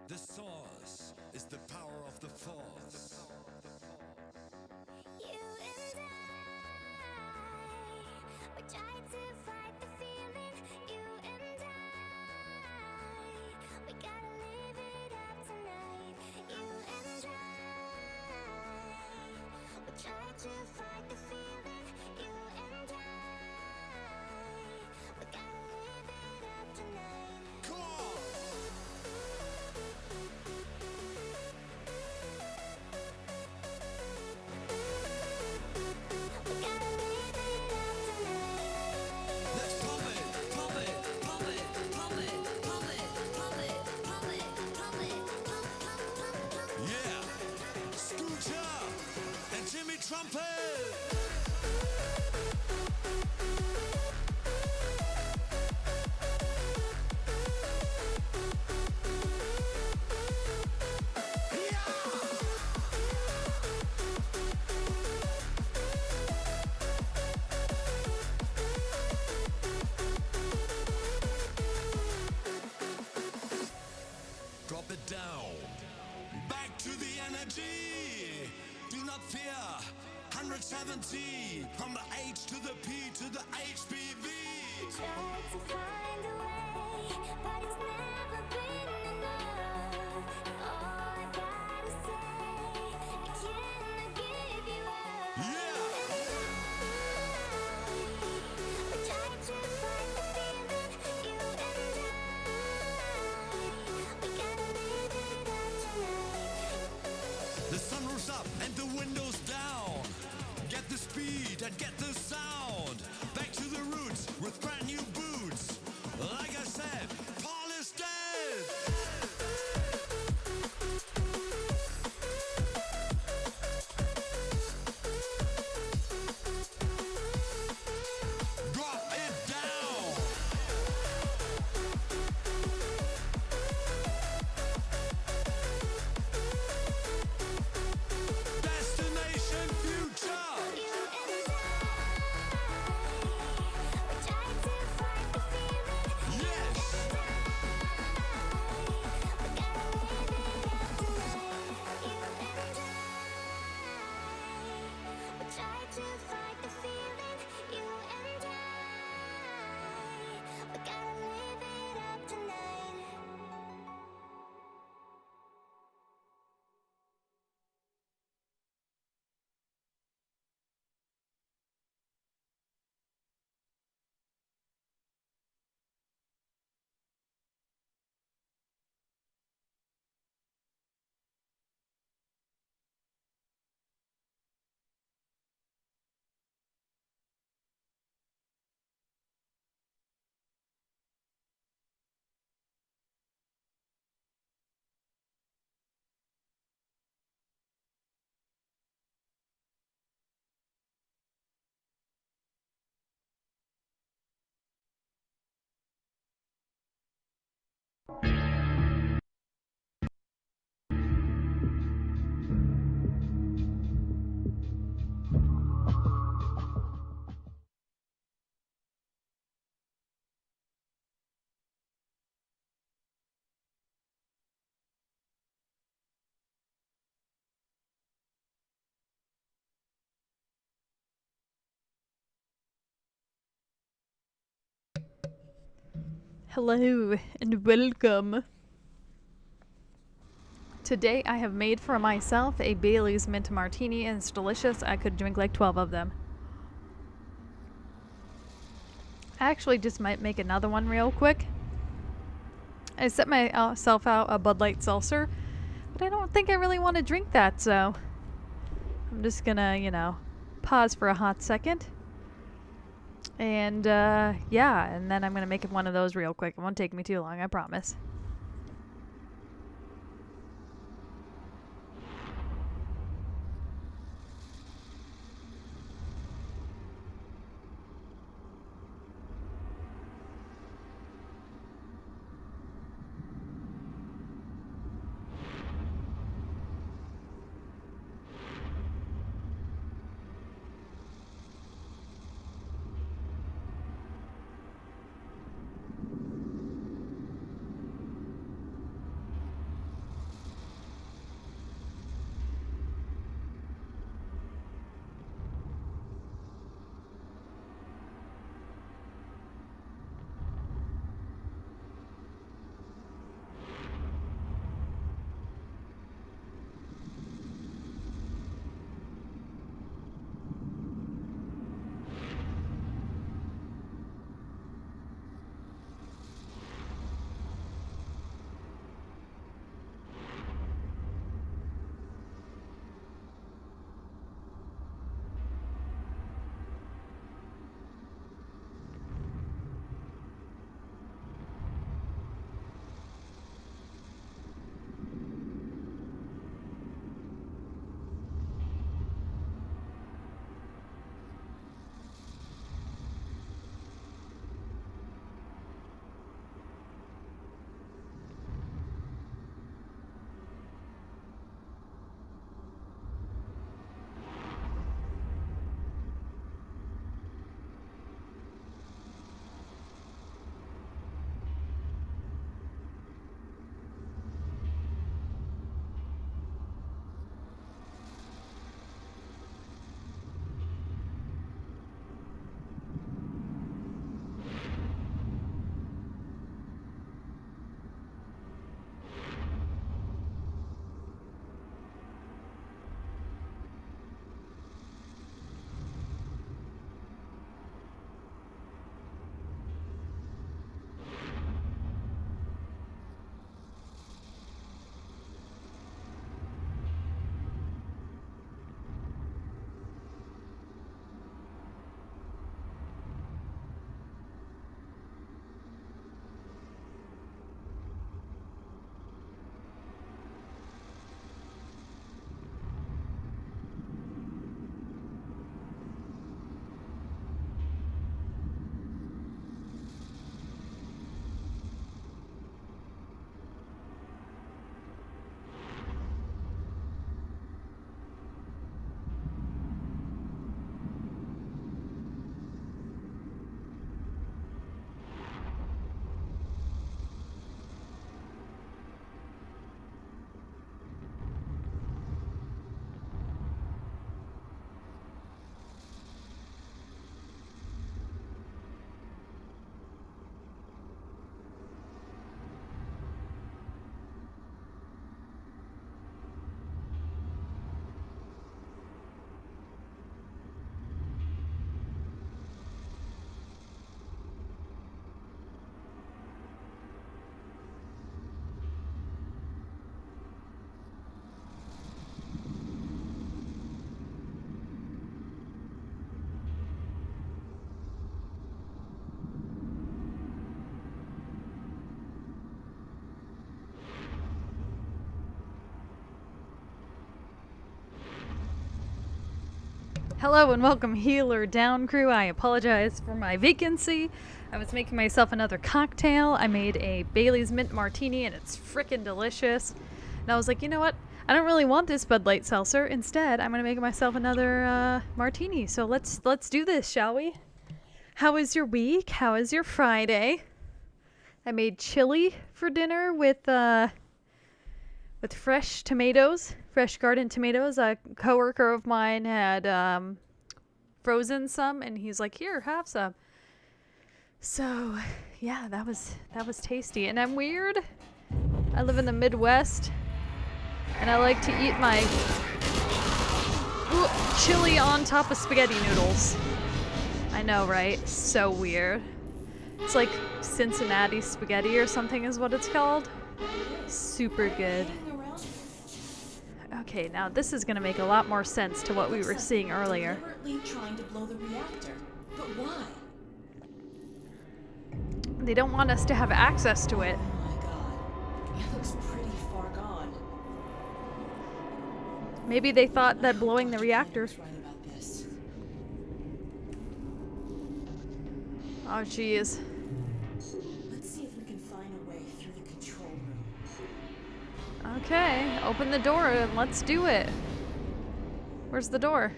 The source is the power of the force. You and I, we tried to fight the feeling. You and we gotta live it up tonight. You and we tried to fight the feeling. You and we gotta live it up tonight. Come on! We gotta live it up tonight. Let's pump it, pump it, pump it, pump it, pump it, pump it, Pump it, pump it, pump it. yeah! Scooter and Jimmy Trumpet! Drop it down. Back to the energy. Do not fear. 170 from the H to the P to the HPV. Tried to find a way, but it's never been enough. All I gotta say, I cannot give you up. Yeah. We tried to fight the feeling. You and we gotta live it up tonight. The sun rose up and the windows down. Get the speed and get the sound. Back to the roots with brand new boots. Like I said, Paul is dead. Drop it down. Destination future. You and we tried to fight the feeling. Yes. We gotta live it up tonight. You and we tried to fight the feeling. You and we gotta live it up tonight. Hello and welcome. Today I have made for myself a Bailey's mint martini and it's delicious. I could drink like 12 of them. I actually just might make another one real quick. I set myself out a Bud Light seltzer, but I don't think I really want to drink that, so I'm just gonna, pause for a hot second. And yeah, and then I'm gonna make one of those real quick. It won't take me too long, I promise. Hello and welcome, Healer Down crew. I apologize for my vacancy. I was making myself another cocktail. I made a Bailey's Mint Martini and it's frickin' delicious. And I was like, you know what? I don't really want this Bud Light seltzer. Instead, I'm gonna make myself another martini. So let's do this, shall we? How was your week? How was your Friday? I made chili for dinner with fresh tomatoes, fresh garden tomatoes. A coworker of mine had frozen some, and he's like, "Here, have some." So, yeah, that was tasty. And I'm weird. I live in the Midwest, and I like to eat my chili on top of spaghetti noodles. I know, right? So weird. It's like Cincinnati spaghetti or something is what it's called. Super good. Okay, now this is going to make a lot more sense to what we were seeing earlier. Deliberately trying to blow the reactor, but why? They don't want us to have access to it. Oh my god, it looks pretty far gone. Maybe they thought that blowing the reactor. Right about this. Oh, jeez. Let's see if we can find a way through the control room. Okay, open the door and let's do it. Where's the door?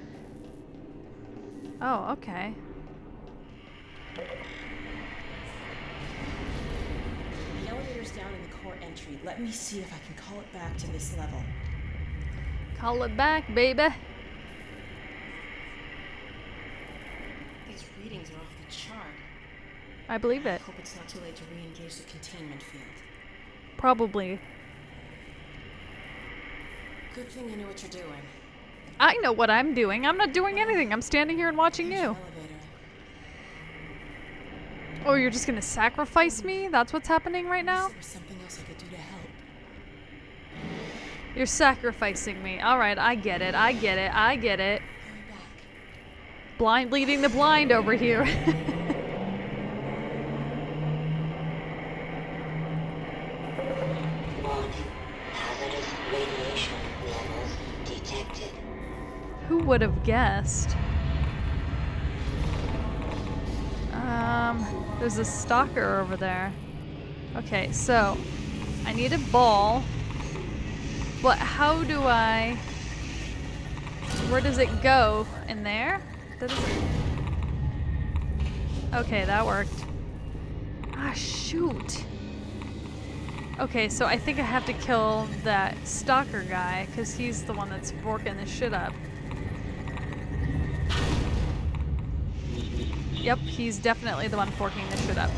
Oh, okay. The elevator's down in the core entry. Let me see if I can call it back to this level. Call it back, baby. These readings are off the chart. I believe I it. hope it's not too late to re-engage the containment field. Probably. Good thing you know what you're doing. I know what I'm doing. I'm not doing anything. I'm standing here and watching Here's you. your elevator. Oh, you're just gonna sacrifice me? That's what's happening right now? There was something else I could do to help. You're sacrificing me. Alright, I get it. I get it. I get it. Hurry back. Blind leading the blind over here. Warning. Hazardous radiation levels detected. Who would have guessed? There's a stalker over there. Okay, so I need a ball. But how do I... Where does it go? In there? That doesn't... Okay, that worked. Ah, shoot. Okay, so I think I have to kill that stalker guy, because he's the one that's forking this shit up. Yep, he's definitely the one forking this shit up.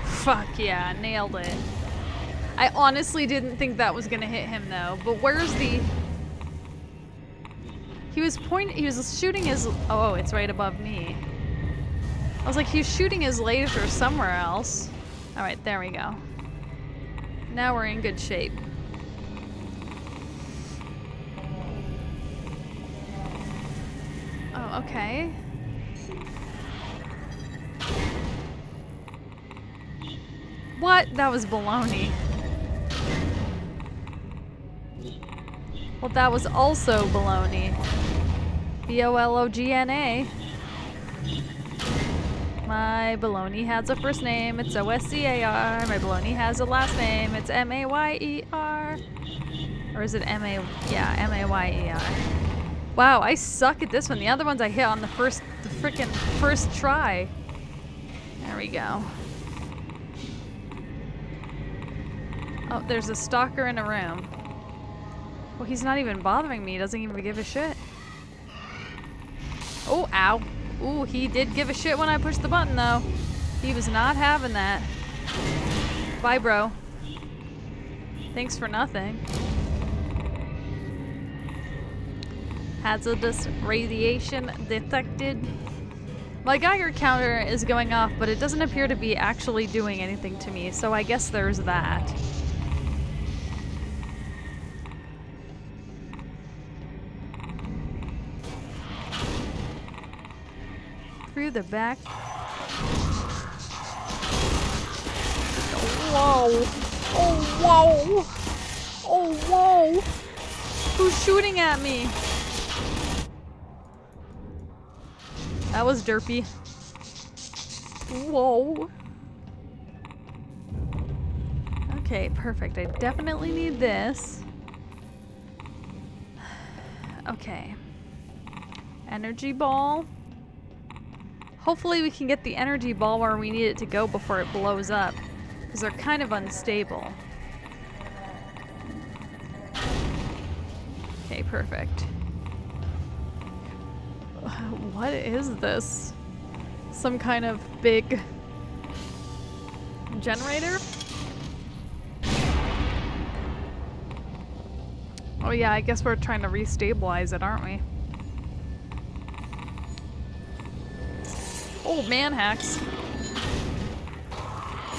Fuck yeah, nailed it. I honestly didn't think that was gonna hit him though, but where's the... He was shooting his... Oh, it's right above me. I was like, he's shooting his laser somewhere else. Alright, there we go. Now we're in good shape. Oh, okay. What? That was baloney. Well, that was also baloney. B-O-L-O-G-N-A. My baloney has a first name, it's O-S-C-A-R. My baloney has a last name, it's M-A-Y-E-R. Or is it M-A... Yeah, M-A-Y-E-R. Wow, I suck at this one. The other ones I hit on the frickin' first try. There we go. Oh, there's a stalker in a room. Well, he's not even bothering me. He doesn't even give a shit. Oh, ow. Ooh, he did give a shit when I pushed the button, though. He was not having that. Bye, bro. Thanks for nothing. Hazardous radiation detected. My Geiger counter is going off, but it doesn't appear to be actually doing anything to me, so I guess there's that. Through the back. Whoa! Oh, whoa! Oh, whoa! Who's shooting at me? that was derpy. Whoa. Okay, perfect. I definitely need this. Okay. Energy ball. Hopefully we can get the energy ball where we need it to go before it blows up. Because they're kind of unstable. Okay, perfect. What is this? Some kind of big generator? Oh yeah, I guess we're trying to restabilize it, aren't we? Oh, man hacks.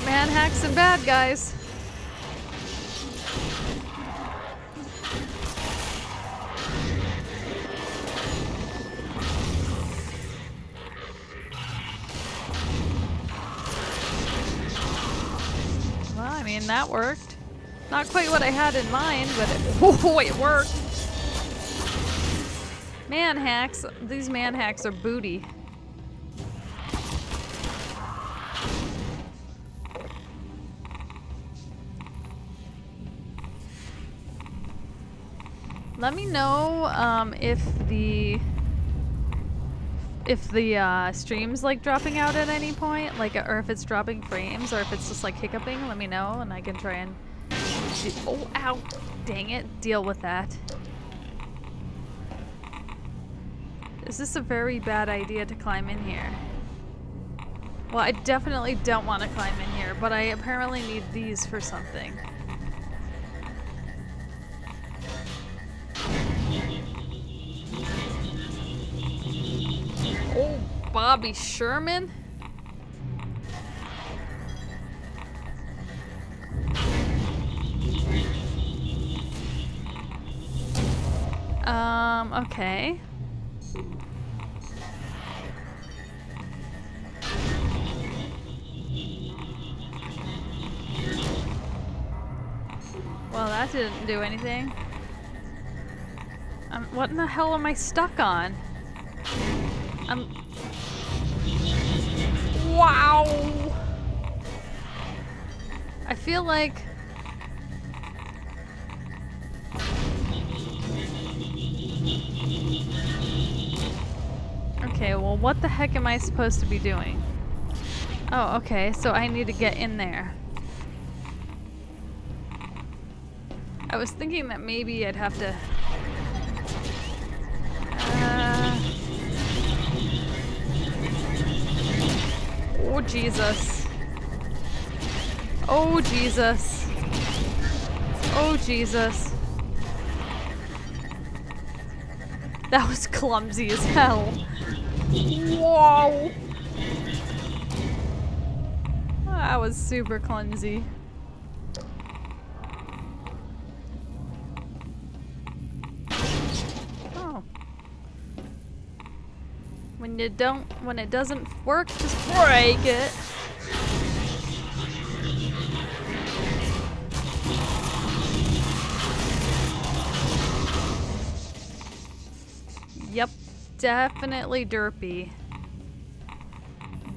Man hacks and bad guys. Well, I mean, that worked. Not quite what I had in mind, but it worked. Man hacks. These man hacks are booty. Let me know if the stream's like dropping out at any point, like, or if it's dropping frames, or if it's just like hiccuping. Let me know, and I can try and oh, ow, dang it, deal with that. Is this a very bad idea to climb in here? Well, I definitely don't want to climb in here, but I apparently need these for something. Oh, Bobby Sherman? Okay. Well, that didn't do anything. What in the hell am I stuck on? Wow! I feel like... Okay, well, what the heck am I supposed to be doing? Oh, okay, so I need to get in there. I was thinking that maybe I'd have to... Oh, Jesus. Oh, Jesus. Oh, Jesus. That was clumsy as hell. Whoa! That was super clumsy. Oh. When it doesn't work, just break it. Yep, definitely derpy.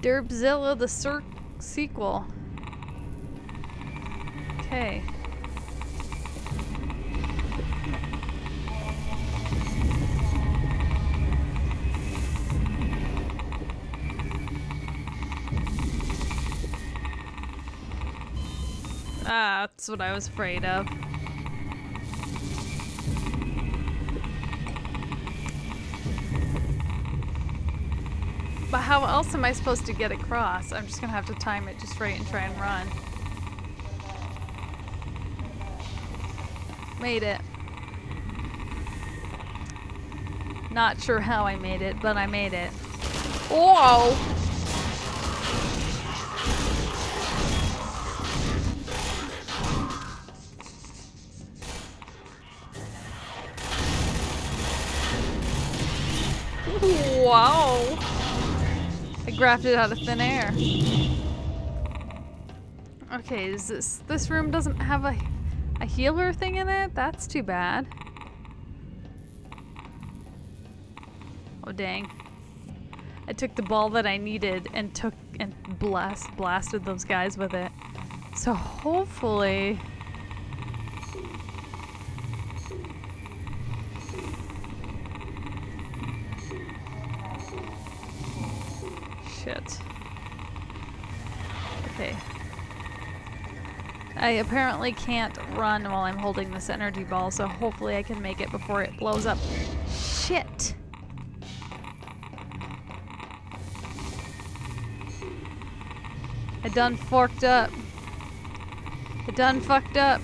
Derpzilla the sequel. Okay. Ah, that's what I was afraid of. But how else am I supposed to get across? I'm just gonna have to time it just right and try and run. Made it. Not sure how I made it, but I made it. Whoa! Wow! I grabbed it out of thin air. Okay, is this room doesn't have a healer thing in it? That's too bad. Oh dang. I took the ball that I needed and blasted those guys with it. So hopefully... Shit. Okay. I apparently can't run while I'm holding this energy ball, so hopefully I can make it before it blows up. Shit! I done forked up. I done fucked up.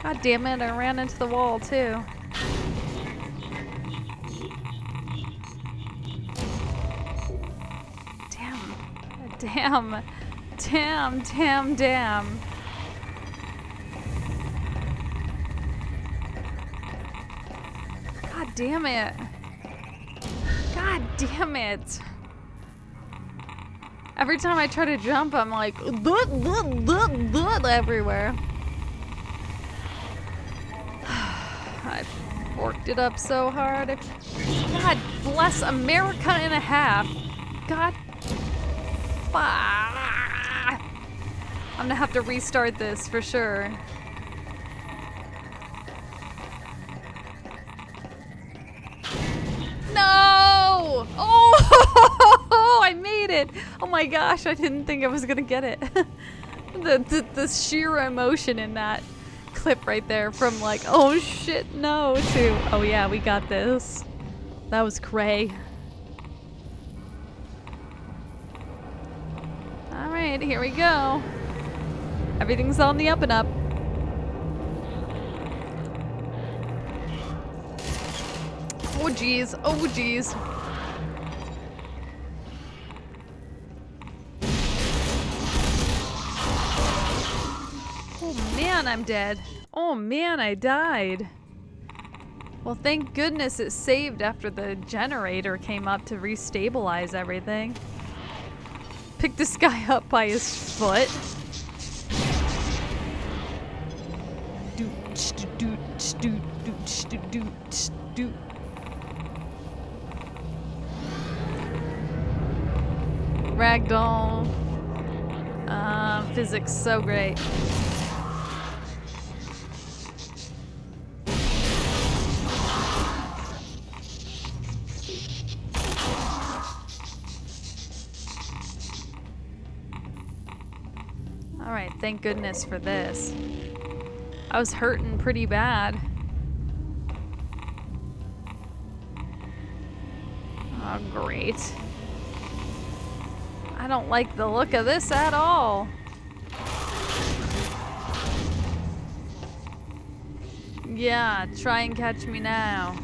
God damn it, I ran into the wall too. Damn. God damn it. God damn it. Every time I try to jump, I'm like, everywhere. I forked it up so hard. God bless America and a half. God. I'm gonna have to restart this for sure. No! Oh, I made it! Oh my gosh, I didn't think I was gonna get it. the sheer emotion in that clip right there from like, oh shit, no, to, oh yeah, we got this. That was cray. Alright, here we go. Everything's on the up and up. Oh geez, oh geez. Oh man, I'm dead. Oh man, I died. Well, thank goodness it saved after the generator came up to restabilize everything. Pick this guy up by his foot. Ragdoll. Physics, so great. Alright, thank goodness for this. I was hurting pretty bad. Oh, great. I don't like the look of this at all. Yeah, try and catch me now.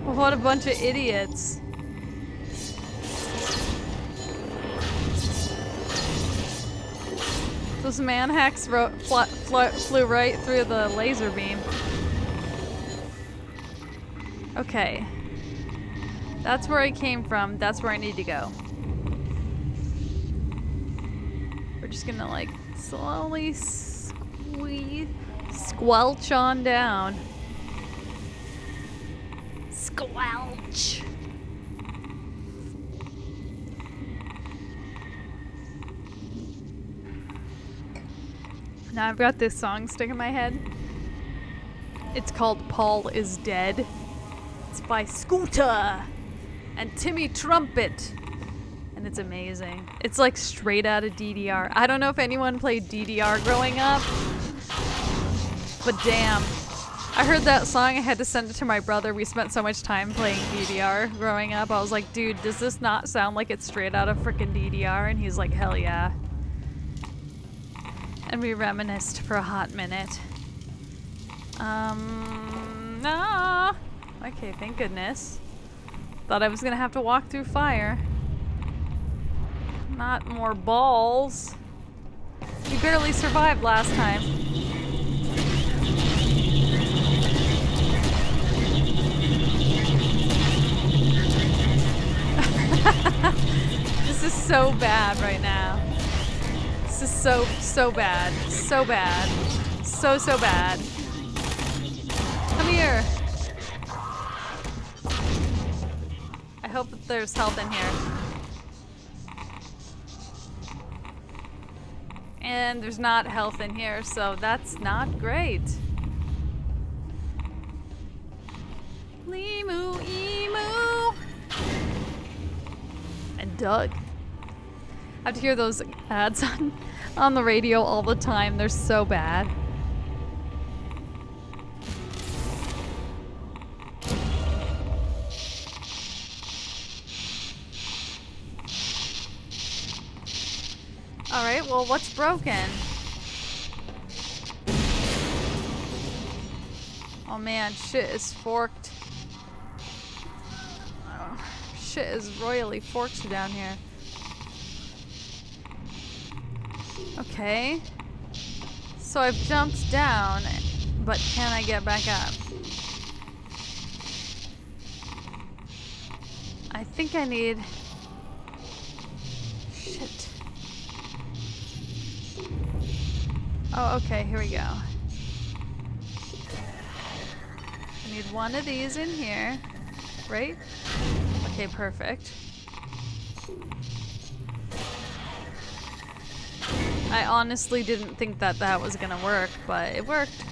What a bunch of idiots. Those manhacks flew right through the laser beam. Okay. That's where I came from. That's where I need to go. We're just gonna like slowly squelch on down. Squelch. Now I've got this song stuck in my head. It's called Paul is Dead. It's by Scooter and Timmy Trumpet. And it's amazing. It's like straight out of DDR. I don't know if anyone played DDR growing up, but damn. I heard that song, I had to send it to my brother. We spent so much time playing DDR growing up. I was like, dude, does this not sound like it's straight out of frickin' DDR? And he's like, hell yeah. And we reminisced for a hot minute. No. Okay, thank goodness. Thought I was gonna have to walk through fire. Not more balls. We barely survived last time. This is so bad right now. This is so bad. So bad. So bad. Come here. I hope that there's health in here. And there's not health in here, so that's not great. Limu, emu. And Doug. I have to hear those ads on the radio all the time. They're so bad. Alright, well, what's broken? Oh man, shit is forked. Oh, shit is royally forked down here. Okay. So I've jumped down, but can I get back up? I think I need... Shit. Oh, okay, here we go. I need one of these in here, right? Okay, perfect. I honestly didn't think that that was gonna work, but it worked.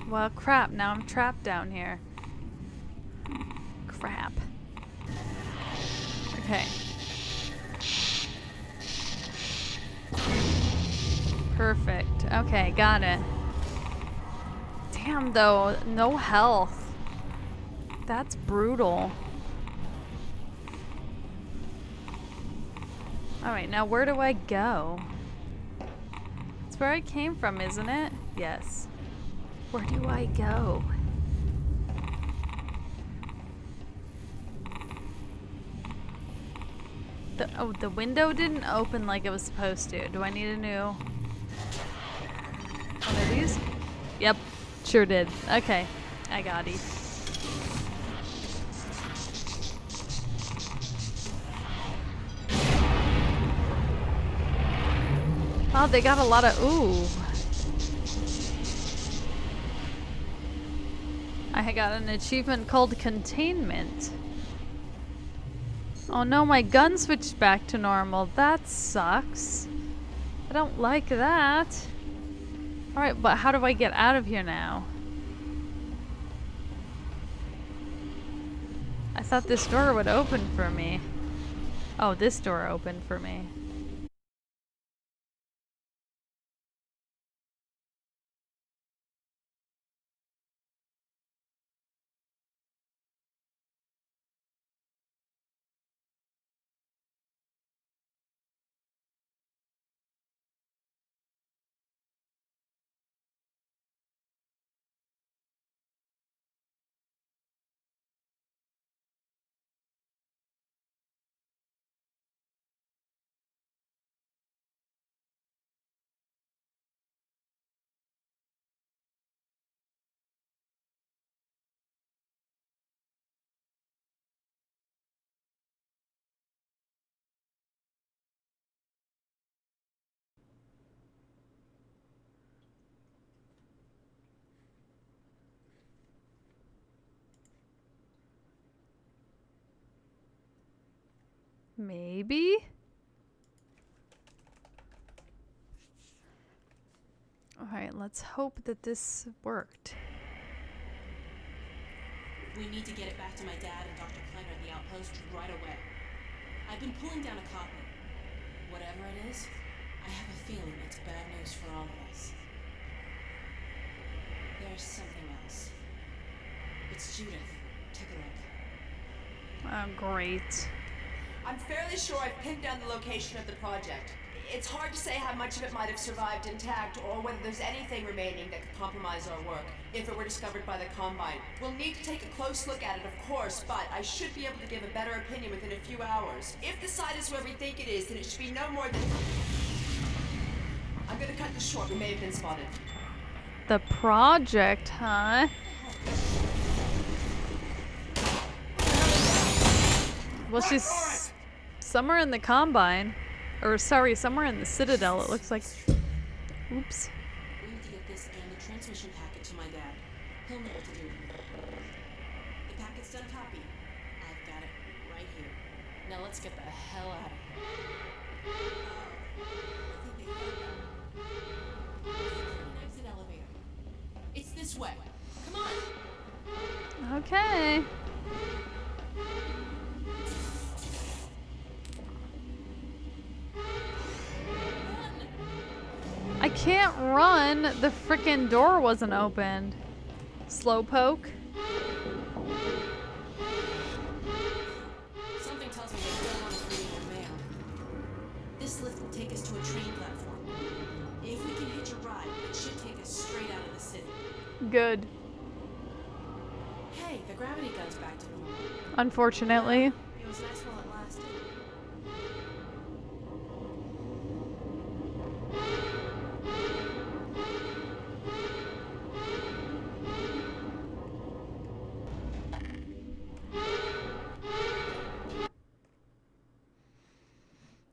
Well, crap, now I'm trapped down here. Crap. Okay. Perfect. Okay, got it. Damn, though, no health. That's brutal. Alright, now where do I go? It's where I came from, isn't it? Yes. Where do I go? Oh, the window didn't open like it was supposed to. Do I need a new... one of these? Yep, sure did. Okay, I got it. Oh, they got a lot of... Ooh. I got an achievement called Containment. Oh no, my gun switched back to normal. That sucks. I don't like that. Alright, but how do I get out of here now? I thought this door would open for me. Oh, this door opened for me. Maybe? Alright, let's hope that this worked. We need to get it back to my dad and Dr. Kleiner at the outpost right away. I've been pulling down a copy. Whatever it is, I have a feeling it's bad news for all of us. There's something else. It's Judith. Take a look. Oh, great. I'm fairly sure I've pinned down the location of the project. It's hard to say how much of it might have survived intact or whether there's anything remaining that could compromise our work if it were discovered by the Combine. We'll need to take a close look at it, of course, but I should be able to give a better opinion within a few hours. If the site is where we think it is, then it should be no more than... I'm gonna cut this short. We may have been spotted. The project, huh? Well, she's somewhere in the Combine. Or, sorry, somewhere in the Citadel, it looks like. Oops. We need to get this and the transmission packet to my dad. He'll know what to do. The packet's done copy. I've got it right here. Now let's get the hell out of here. I think they found out. Exit elevator. It's this way. Come on. Okay. I can't run. The frickin' door wasn't opened. Slowpoke. Something tells me they don't want us reading their mail. This lift will take us to a train platform. If we can hitch a ride, it should take us straight out of the city. Good. Hey, the gravity gun's back to normal. Unfortunately. It was nice while it lasted.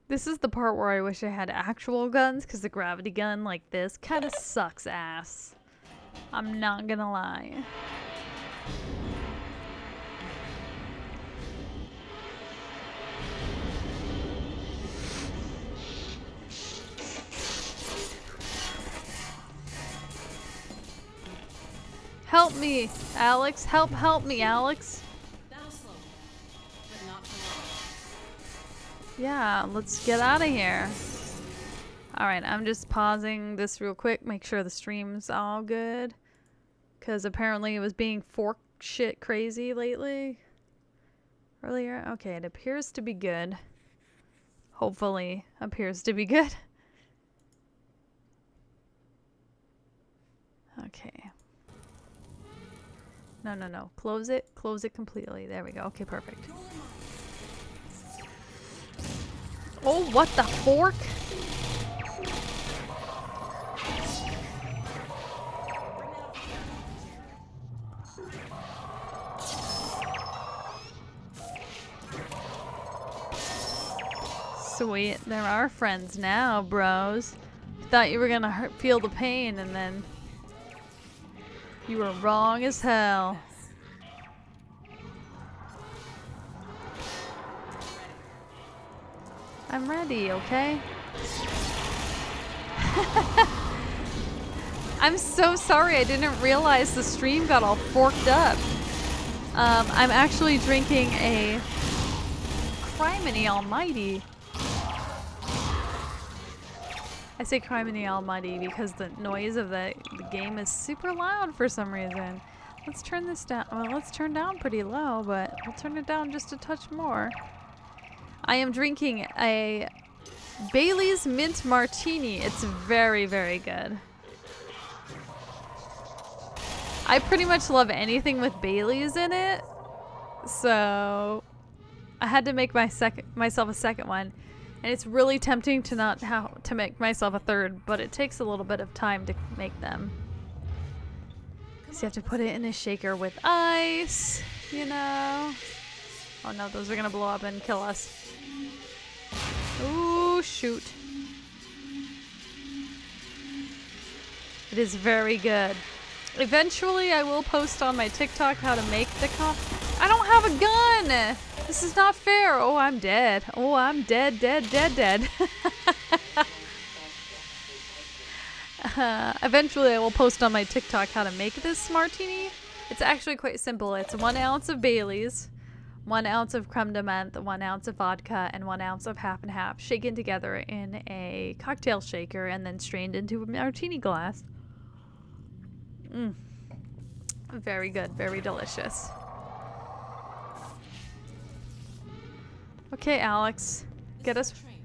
This is the part where I wish I had actual guns, because the gravity gun like this kind of sucks ass. I'm not gonna lie. Help me, Alex. Help me, Alex. That'll slow me down, but not for long. Yeah, let's get out of here. Alright, I'm just pausing this real quick, make sure the stream's all good. Because apparently it was being fork shit crazy lately. Earlier. Okay, it appears to be good. Hopefully appears to be good. Okay. No. Close it. Close it completely. There we go. Okay, perfect. Oh, what the fork? Sweet. There are friends now, bros. Thought you were gonna feel the pain and then you were wrong as hell. I'm ready, okay? I'm so sorry, I didn't realize the stream got all forked up. I'm actually drinking a Criminy Almighty. I say Criminy Almighty because the noise of the game is super loud for some reason. Let's turn this down. Well, let's turn down pretty low, but we'll turn it down just a touch more. I am drinking a Bailey's Mint Martini. It's very, very good. I pretty much love anything with Bailey's in it, so I had to make myself a second one. And it's really tempting to not to make myself a third, but it takes a little bit of time to make them. So you have to put it in a shaker with ice, you know. Oh no, those are gonna blow up and kill us. Ooh, shoot. It is very good. Eventually I will post on my TikTok how to make the I don't have a gun! This is not fair. Oh, I'm dead. Oh, I'm dead. Eventually, I will post on my TikTok how to make this martini. It's actually quite simple. It's 1 ounce of Bailey's, 1 ounce of creme de menthe, 1 ounce of vodka, and 1 ounce of half and half, shaken together in a cocktail shaker and then strained into a martini glass. Very good. Very delicious. Okay, Alex. Get us. Train.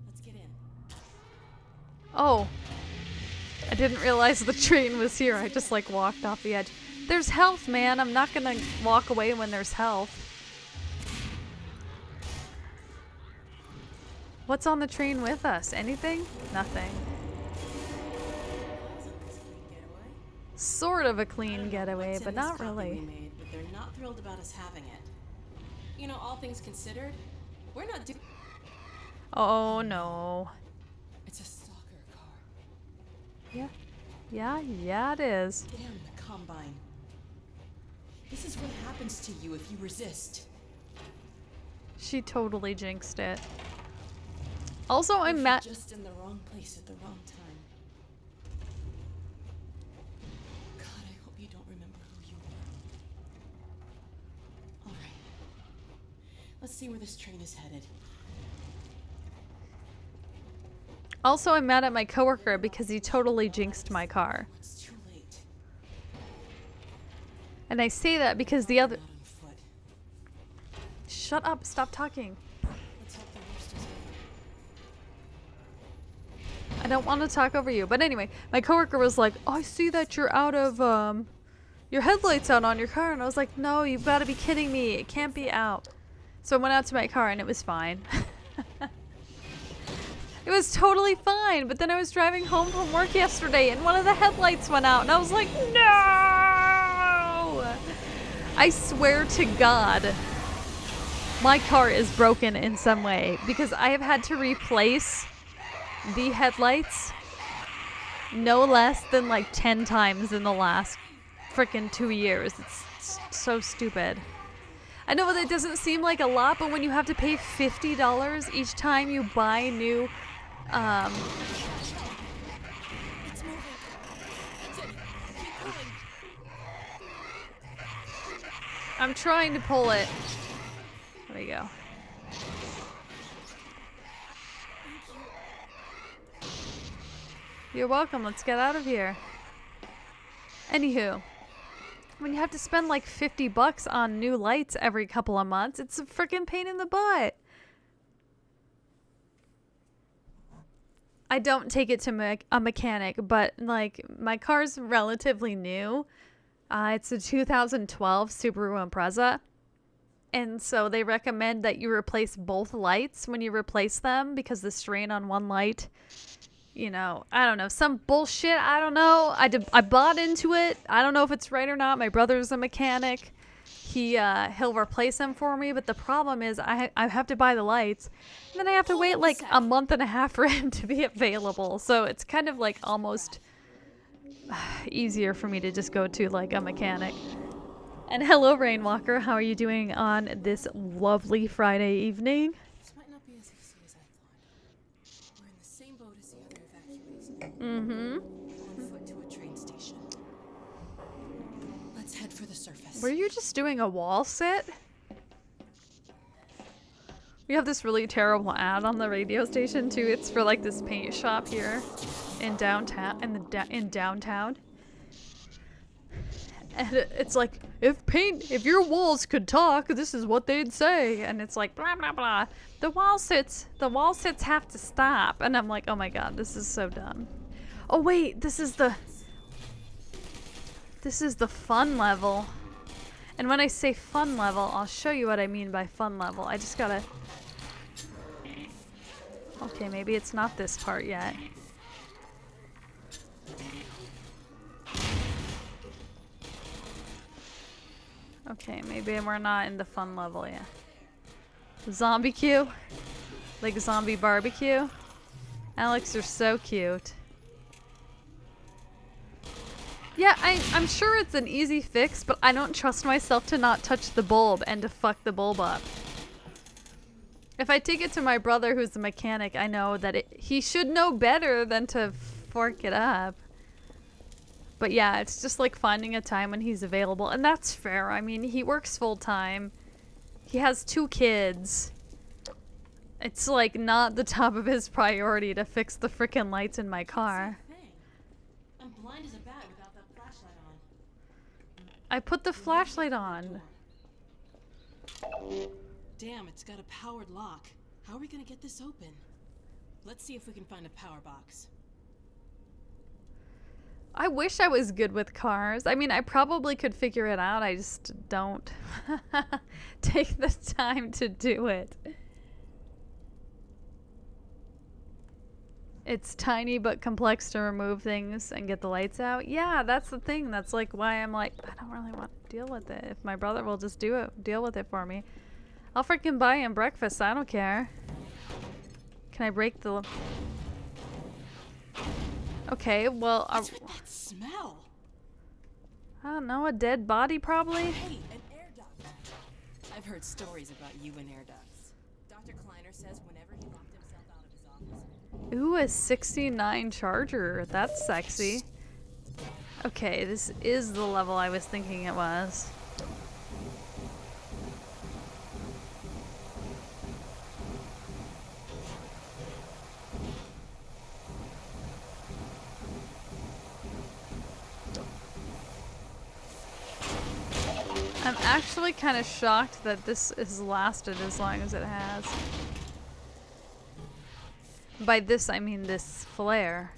Let's get in. Oh. I didn't realize the train was here. I just like walked off the edge. There's health, man. I'm not gonna walk away when there's health. What's on the train with us? Anything? Nothing. Sort of a clean getaway, but not We really. made, but they're not thrilled about us having it. You know, all things considered, we're not doing. Oh no. It's a stalker car. Yeah. Yeah, it is. Damn the Combine. This is what happens to you if you resist. She totally jinxed it. Also, I'm mad. Just in the wrong place at the wrong time. God, I hope you don't remember who you were. All right. Let's see where this train is headed. Also, I'm mad at my coworker because he totally jinxed my car. It's too late. And I say that because the other... Not on foot. Shut up, stop talking. Let's hope the worst is over. I don't want to talk over you. But anyway, my coworker was like, oh, I see that you're out of, your headlights out on your car. And I was like, no, you've got to be kidding me. It can't be out. So I went out to my car and it was fine. It was totally fine. But then I was driving home from work yesterday and one of the headlights went out. And I was like, no! I swear to God, my car is broken in some way because I have had to replace the headlights no less than like 10 times in the last freaking 2 years. It's so stupid. I know that doesn't seem like a lot, but when you have to pay $50 each time you buy new, It's moving. That's it. Keep moving. I'm trying to pull it. There we go. You're welcome. Let's get out of here. Anywho, when you have to spend like $50 on new lights every couple of months, it's a freaking pain in the butt. I don't take it to a mechanic, but like my car's relatively new. It's a 2012 Subaru Impreza. And so they recommend that you replace both lights when you replace them because the strain on one light, you know, I don't know, some bullshit. I don't know. I bought into it. I don't know if it's right or not. My brother's a mechanic. He'll replace them for me. But the problem is I have to buy the lights. And then I have to wait like a month and a half for him to be available. So it's kind of like almost easier for me to just go to like a mechanic. And hello, Rainwalker. How are you doing on this lovely Friday evening? This might not be as easy as I thought. We're in the same boat as the other evacuees. On foot to a train station. Let's head for the surface. Were you just doing a wall sit? We have this really terrible ad on the radio station too. It's for like this paint shop here in downtown. In downtown. And it's like, if your walls could talk, this is what they'd say. And it's like, blah, blah, blah. The wall sits have to stop. And I'm like, oh my God, this is so dumb. Oh wait, this is the fun level. And when I say fun level, I'll show you what I mean by fun level. I just gotta, okay, maybe it's not this part yet. Okay, maybe we're not in the fun level yet. Zombie queue? Like zombie barbecue? Alex, you're so cute. Yeah, I'm sure it's an easy fix, but I don't trust myself to not touch the bulb and to fuck the bulb up. If I take it to my brother who's a mechanic, I know that he should know better than to fork it up. But yeah, it's just like finding a time when he's available. And that's fair. I mean, he works full time. He has 2 kids. It's like not the top of his priority to fix the frickin' lights in my car. I'm blind as a bat without that flashlight on. I put the flashlight on. Damn, it's got a powered lock. How are we gonna get this open? Let's see if we can find a power box. I wish I was good with cars. I mean, I probably could figure it out. I just don't take the time to do it. It's tiny but complex to remove things and get the lights out. Yeah, that's the thing. That's like why I'm like, I don't really want to deal with it. If my brother will just deal with it for me. I'll freaking buy him breakfast. I don't care. Can I break the... Okay, well... What's with that smell? I don't know, a dead body probably? Hey, an air duct. I've heard stories about you and air ducts. Dr. Kleiner says whenever he locked himself out of his office. Ooh, a 69 Charger. That's sexy. Okay, this is the level I was thinking it was. I'm actually kind of shocked that this has lasted as long as it has. By this, I mean this flare.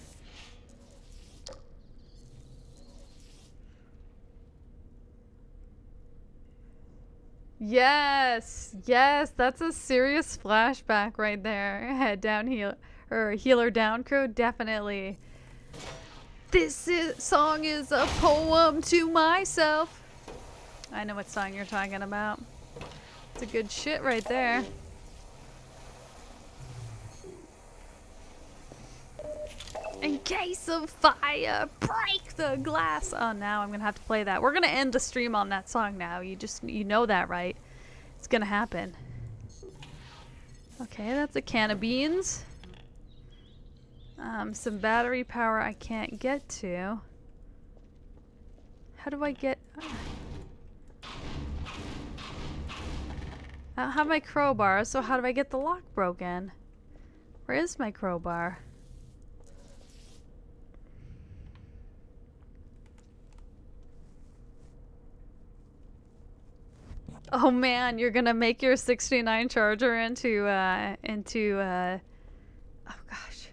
Yes, yes, that's a serious flashback right there. Head down heal or healer down crew, definitely. Song is a poem to myself. I know what song you're talking about. It's a good shit right there. In case of fire, break the glass. Oh, now I'm gonna have to play that. We're gonna end the stream on that song now. You know that, right? It's gonna happen. Okay, that's a can of beans. Some battery power I can't get to. How do I get... I don't have my crowbar, so how do I get the lock broken? Where is my crowbar? Oh man, you're gonna make your 69 Charger into oh gosh.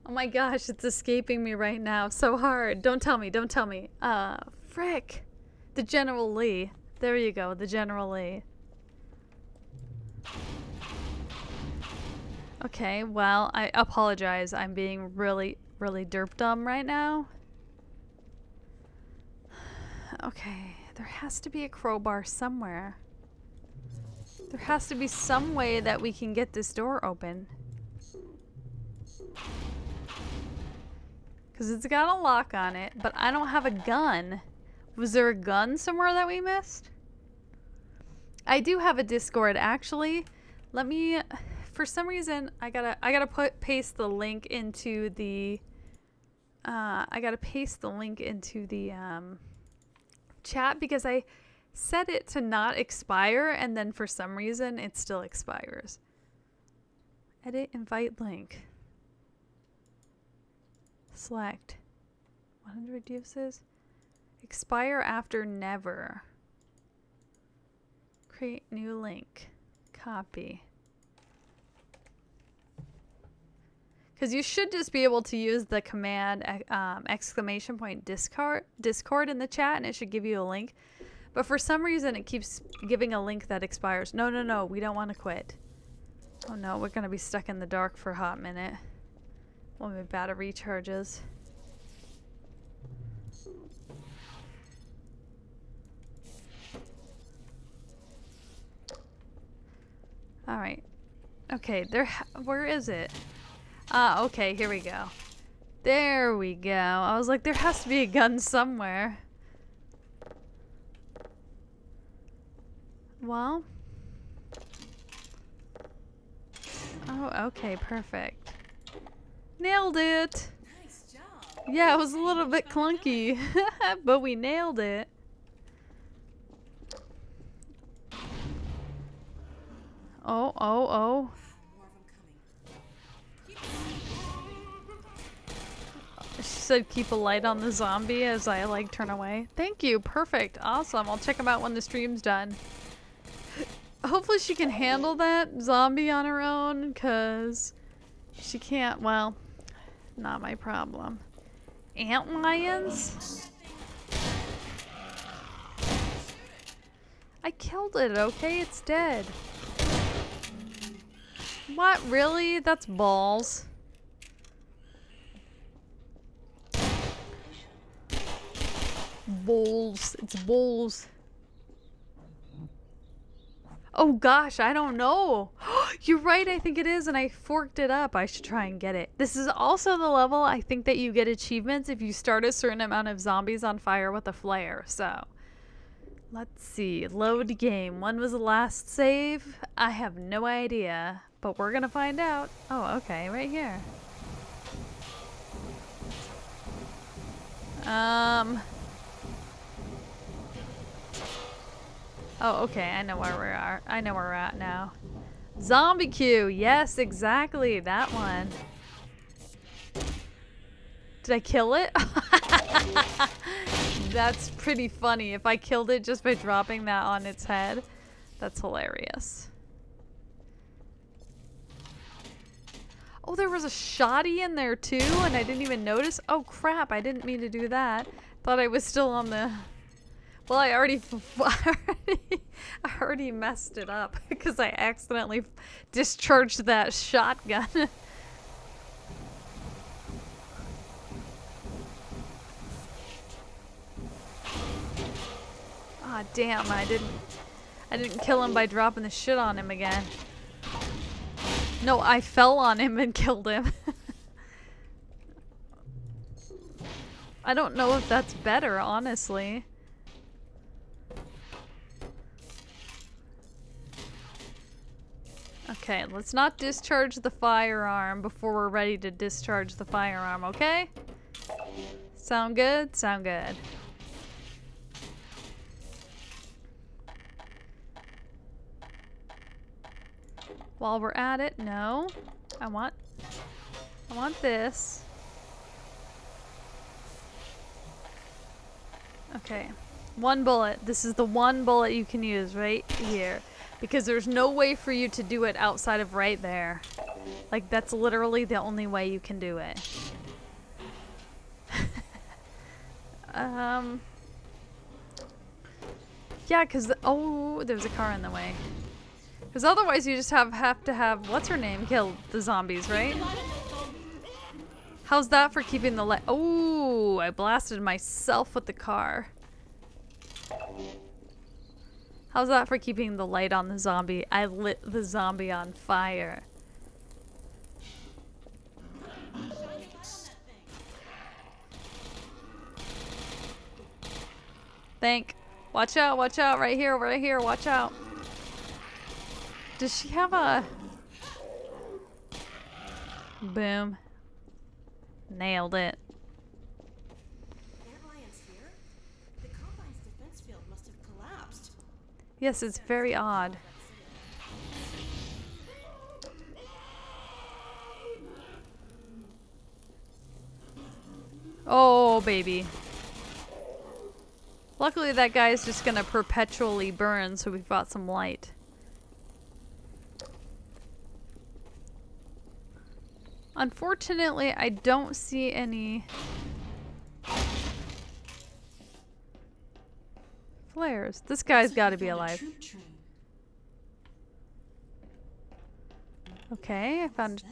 Oh my gosh, it's escaping me right now. It's so hard. Don't tell me, don't tell me. Frick. The General Lee. There you go, the General Lee. Okay, well, I apologize. I'm being really, really derp dumb right now. Okay, there has to be a crowbar somewhere. There has to be some way that we can get this door open. Because it's got a lock on it, but I don't have a gun. Was there a gun somewhere that we missed? I do have a Discord, actually. Let me... For some reason, I gotta paste the link into the chat because I set it to not expire, and then for some reason it still expires. Edit invite link. Select 100 uses. Expire after never. Create new link. Copy. Because you should just be able to use the command exclamation point Discord in the chat, and it should give you a link. But for some reason, it keeps giving a link that expires. No, no, no. We don't want to quit. Oh no, we're going to be stuck in the dark for a hot minute. While my battery charges. Alright. Okay, where is it? Ah, okay, here we go. There we go. I was like, there has to be a gun somewhere. Well. Oh, okay, perfect. Nailed it! Nice job. Yeah, it was a little bit clunky, but we nailed it. Oh, oh, oh. More of them coming. She said keep a light on the zombie as I like turn away. Thank you. Perfect. Awesome. I'll check them out when the stream's done. Hopefully she can handle that zombie on her own, because she can't, well, not my problem. Antlions? I killed it, okay? It's dead. What? Really? That's balls. Balls. It's balls. Oh gosh, I don't know. You're right, I think it is, and I forked it up. I should try and get it. This is also the level I think that you get achievements if you start a certain amount of zombies on fire with a flare. So, let's see. Load game. When was the last save? I have no idea, but we're gonna find out. Oh, okay, right here. Oh, okay. I know where we are. I know where we're at now. Zombie queue. Yes, exactly. That one. Did I kill it? That's pretty funny. If I killed it just by dropping that on its head, that's hilarious. Oh, there was a shotty in there too, and I didn't even notice. Oh, crap. I didn't mean to do that. Thought I was still on the... Well, I already messed it up because I accidentally discharged that shotgun. Ah, damn, I didn't kill him by dropping the shit on him again. No, I fell on him and killed him. I don't know if that's better, honestly. Okay, let's not discharge the firearm before we're ready to discharge the firearm, okay? Sound good? Sound good. While we're at it, no. I want this. Okay. One bullet. This is the one bullet you can use right here. Because there's no way for you to do it outside of right there. Like, that's literally the only way you can do it. Yeah, because... Oh, there's a car in the way. Because otherwise you just have to have... What's her name? Kill the zombies, right? How's that for keeping the light? Oh, I blasted myself with the car. How's that for keeping the light on the zombie? I lit the zombie on fire. Think. Watch out, right here, watch out. Does she have a... Boom. Nailed it. Yes, it's very odd. Oh, baby. Luckily, that guy's just gonna perpetually burn, so we've got some light. Unfortunately, I don't see any flares. This guy's got to be alive. Okay, I found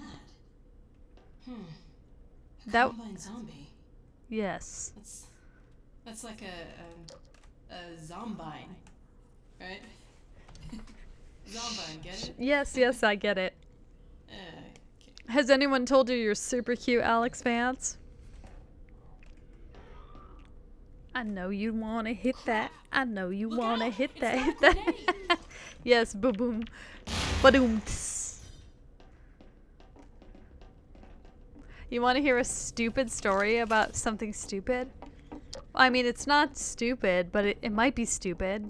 that. Combine zombie. Yes. That's like a zombine, right? Zombine, get it? Yes, I get it. Has anyone told you you're super cute, Alex Vance? I know you want to hit that. I know you want to hit that. Hit that. Yes, ba-boom. Ba-doom. You want to hear a stupid story about something stupid? I mean, it's not stupid, but it might be stupid,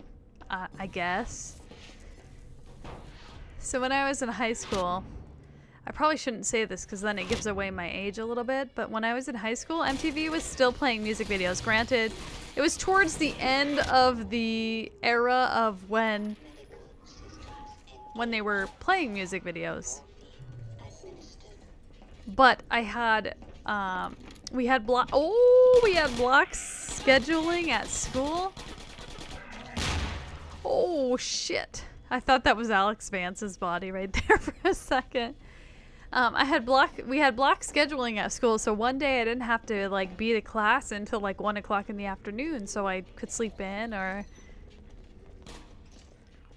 I guess. So when I was in high school, I probably shouldn't say this because then it gives away my age a little bit, but when I was in high school, MTV was still playing music videos. Granted, it was towards the end of the era of when they were playing music videos. But I had, we had block scheduling at school. Oh shit. I thought that was Alex Vance's body right there for a second. We had block scheduling at school, so one day I didn't have to like be to class until like 1 o'clock in the afternoon, so I could sleep in or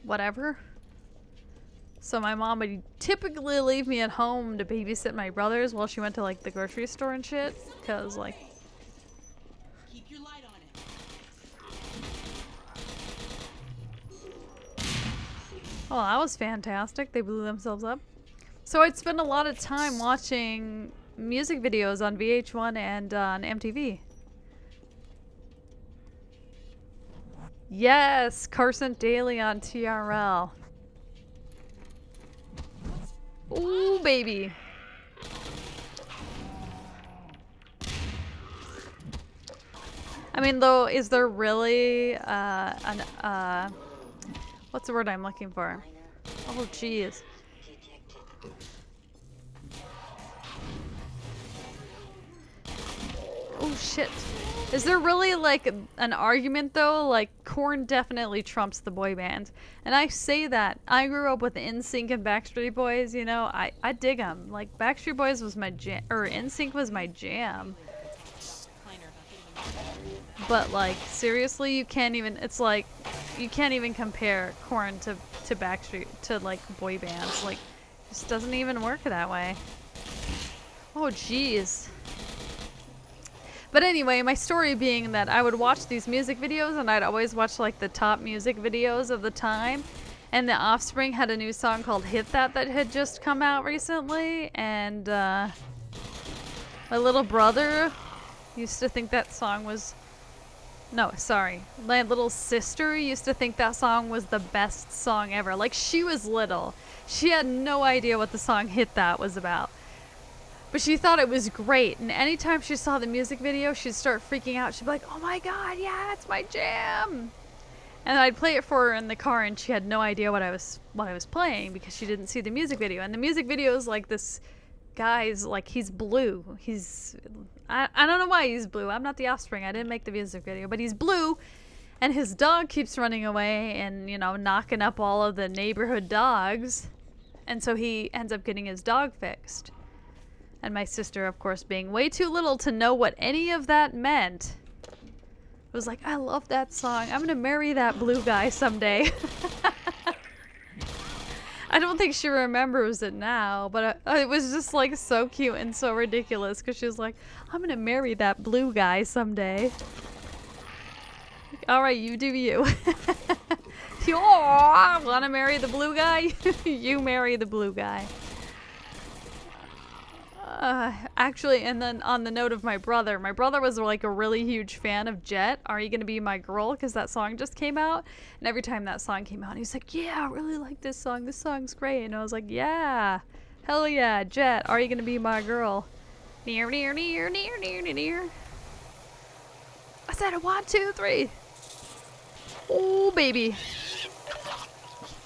whatever. So my mom would typically leave me at home to babysit my brothers while she went to like the grocery store and shit. Cause like, Keep your light on it. oh, that was fantastic. They blew themselves up. So I'd spend a lot of time watching music videos on VH1 and on MTV. Yes, Carson Daly on TRL. Ooh, baby. I mean, though, is there really what's the word I'm looking for? Oh, jeez. Oh, shit. Is there really, like, an argument, though? Like, Korn definitely trumps the boy band. And I say that. I grew up with NSYNC and Backstreet Boys, you know? I dig them. Like, Backstreet Boys was my jam. Or NSYNC was my jam. But, like, seriously, you can't even... It's like, you can't even compare Korn to Backstreet... To, like, boy bands. Like, it just doesn't even work that way. Oh, jeez. But anyway, my story being that I would watch these music videos and I'd always watch like the top music videos of the time. And The Offspring had a new song called Hit That had just come out recently. And my little brother used to think that song was... No, sorry. My little sister used to think that song was the best song ever. Like, she was little. She had no idea what the song Hit That was about. But she thought it was great, and anytime she saw the music video, she'd start freaking out. She'd be like, oh my god, yeah, it's my jam! And I'd play it for her in the car, and she had no idea what I was playing because she didn't see the music video. And the music video is like this guy's, like, he's blue. I don't know why he's blue. I'm not The Offspring. I didn't make the music video, but he's blue, and his dog keeps running away and, you know, knocking up all of the neighborhood dogs. And so he ends up getting his dog fixed. And my sister, of course, being way too little to know what any of that meant, was like, I love that song. I'm gonna marry that blue guy someday. I don't think she remembers it now, but it was just like so cute and so ridiculous because she was like, I'm gonna marry that blue guy someday. Alright, you do you. You wanna marry the blue guy? You marry the blue guy. Actually, and then on the note of my brother was like a really huge fan of Jet, Are You Gonna Be My Girl? Because that song just came out. And every time that song came out, he was like, yeah, I really like this song. This song's great. And I was like, yeah, hell yeah, Jet, Are You Gonna Be My Girl? Near, near, near, near, near, near, near. I said it, 1, 2, 3. Oh, baby.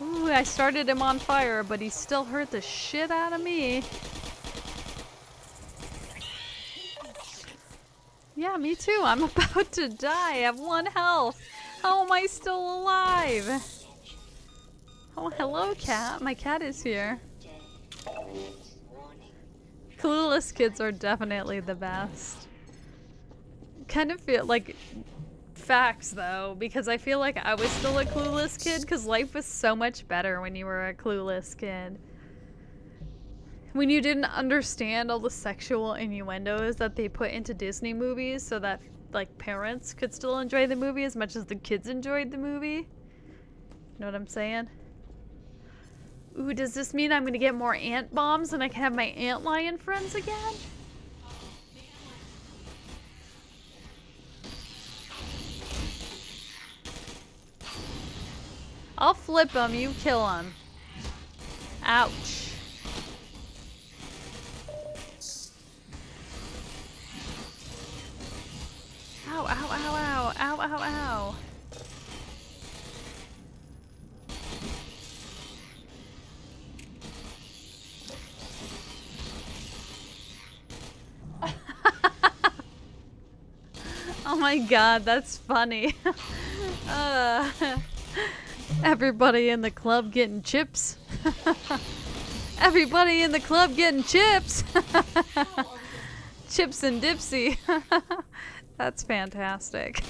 Ooh, I started him on fire, but he still hurt the shit out of me. Yeah, me too. I'm about to die. I have 1 health. How am I still alive? Oh, hello, cat. My cat is here. Clueless kids are definitely the best. Kind of feel like facts, though, because I feel like I was still a clueless kid because life was so much better when you were a clueless kid. When you didn't understand all the sexual innuendos that they put into Disney movies so that, like, parents could still enjoy the movie as much as the kids enjoyed the movie. You know what I'm saying? Ooh, does this mean I'm gonna get more ant bombs and I can have my ant lion friends again? I'll flip them, you kill them. Ouch. Ow, ow, ow, ow, ow, ow, ow. Oh my god, that's funny. Everybody in the club getting chips. Everybody in the club getting chips. Chips and Dipsy. That's fantastic.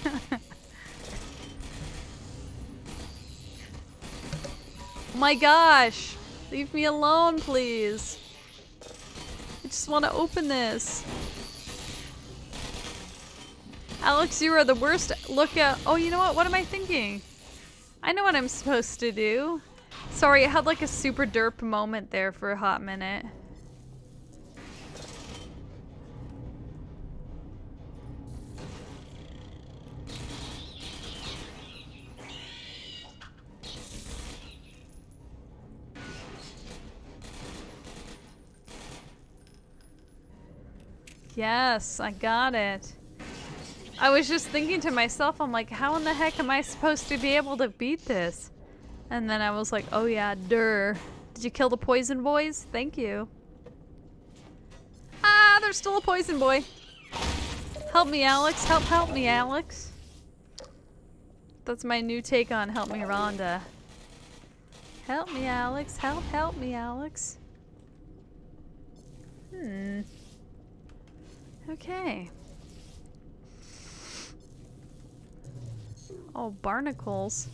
My gosh. Leave me alone, please. I just want to open this. Alex, you are the worst. Look at. Oh, you know what? What am I thinking? I know what I'm supposed to do. Sorry, I had like a super derp moment there for a hot minute. Yes, I got it. I was just thinking to myself, I'm like, how in the heck am I supposed to be able to beat this? And then I was like, oh yeah, Did you kill the poison boys? Thank you. Ah, there's still a poison boy. Help me, Alex. Help me, Alex. That's my new take on Help Me, Rhonda. Help me, Alex. Help me, Alex. Okay. Oh, barnacles.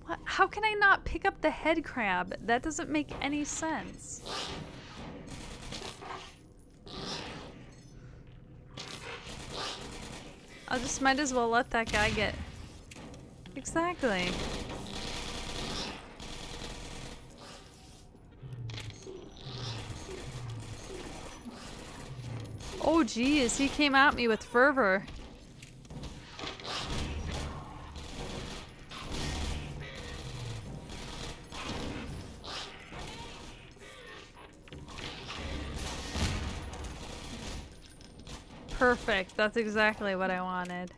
What? How can I not pick up the head crab? That doesn't make any sense. I just might as well let that guy get... Exactly. Oh geez, he came at me with fervor. Perfect, that's exactly what I wanted.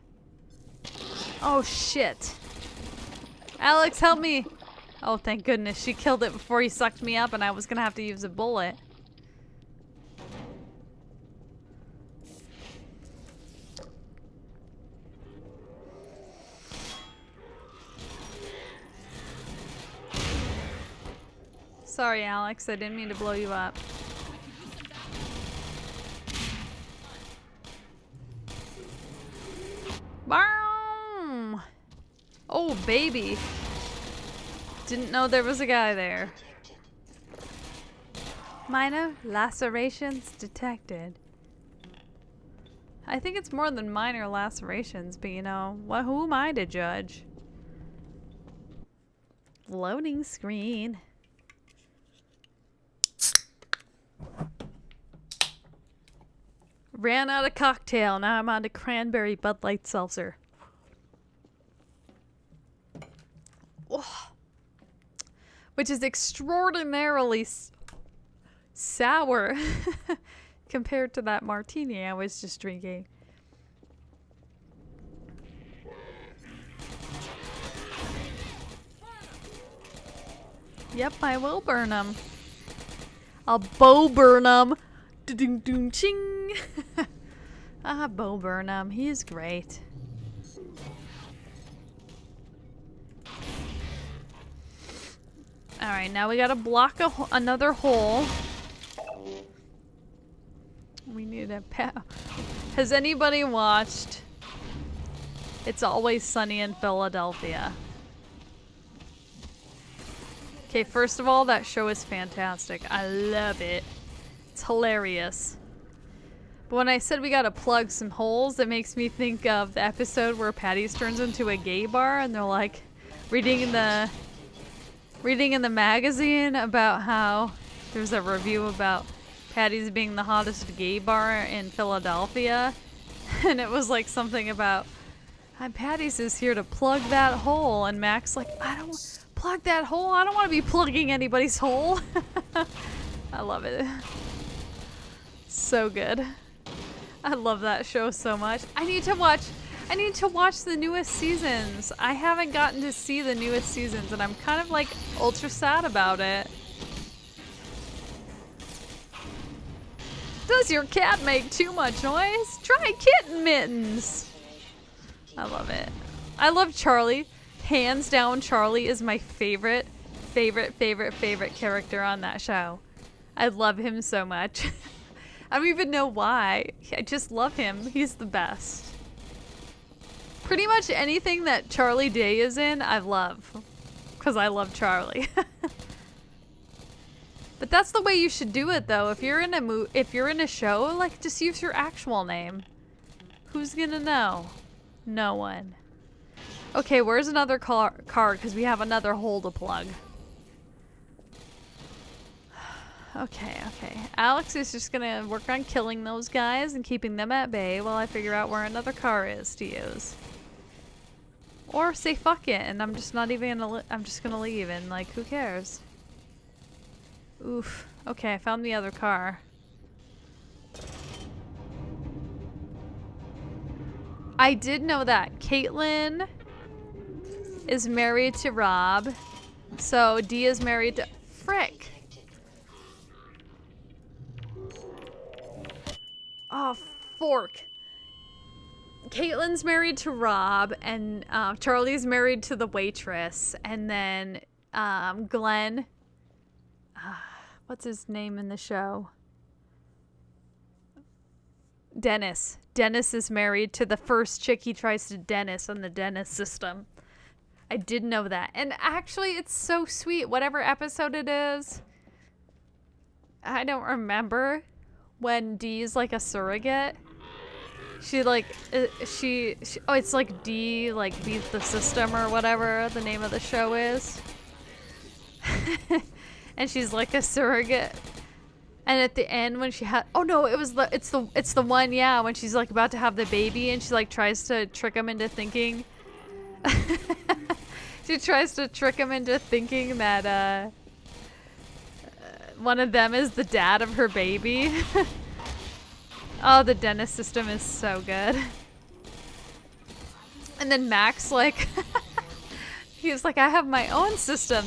Oh shit. Alex, help me! Oh thank goodness, she killed it before he sucked me up and I was gonna have to use a bullet. Sorry, Alex. I didn't mean to blow you up. Boom! Oh, baby. Didn't know there was a guy there. Minor lacerations detected. I think it's more than minor lacerations, but you know, who am I to judge? Loading screen. Ran out of cocktail. Now I'm on to cranberry Bud Light seltzer. Oh. Which is extraordinarily sour compared to that martini I was just drinking. Yep, I will burn them. I'll bow burn them. Ding ding ching. Ah, Bo Burnham, he's great. Alright, now we gotta block another hole. We need a Has anybody watched It's Always Sunny in Philadelphia? Okay, first of all, that show is fantastic. I love it. It's hilarious. But when I said we gotta plug some holes, it makes me think of the episode where Patty's turns into a gay bar and they're like reading in the magazine about how there's a review about Patty's being the hottest gay bar in Philadelphia. And it was like something about Patty's is here to plug that hole, and Mac's like, I don't plug that hole. I don't want to be plugging anybody's hole. I love it. So good. I love that show so much. I need to watch the newest seasons. I haven't gotten to see the newest seasons and I'm kind of like ultra sad about it. Does your cat make too much noise? Try kitten mittens. I love it. I love Charlie. Hands down, Charlie is my favorite character on that show. I love him so much. I don't even know why. I just love him. He's the best. Pretty much anything that Charlie Day is in, I love. because I love Charlie. But that's the way you should do it, though. If you're in a show, like, just use your actual name. Who's gonna know? No one. Okay, where's another card? Because we have another hole to plug. Okay. Alex is just gonna work on killing those guys and keeping them at bay while I figure out where another car is to use. Or say fuck it, and I'm just not even gonna. I'm just gonna leave, and like, who cares? Oof. Okay, I found the other car. I did know that Caitlin is married to Rob, so Dee is married to Frick. Oh, fork. Caitlin's married to Rob, and Charlie's married to the waitress, and then Glenn. What's his name in the show? Dennis. Dennis is married to the first chick he tries to Dennis on the Dennis system. I did know that. And actually, it's so sweet. Whatever episode it is, I don't remember, when Dee's like a surrogate. She like, oh, it's like Dee, like, beat the system or whatever the name of the show is. And she's like a surrogate. And at the end when she had, oh no, it's the one, yeah, when she's like about to have the baby and she like tries to trick him into thinking. She tries to trick him into thinking that one of them is the dad of her baby. Oh, the Dennis system is so good. And then Max, like, he's like, I have my own system,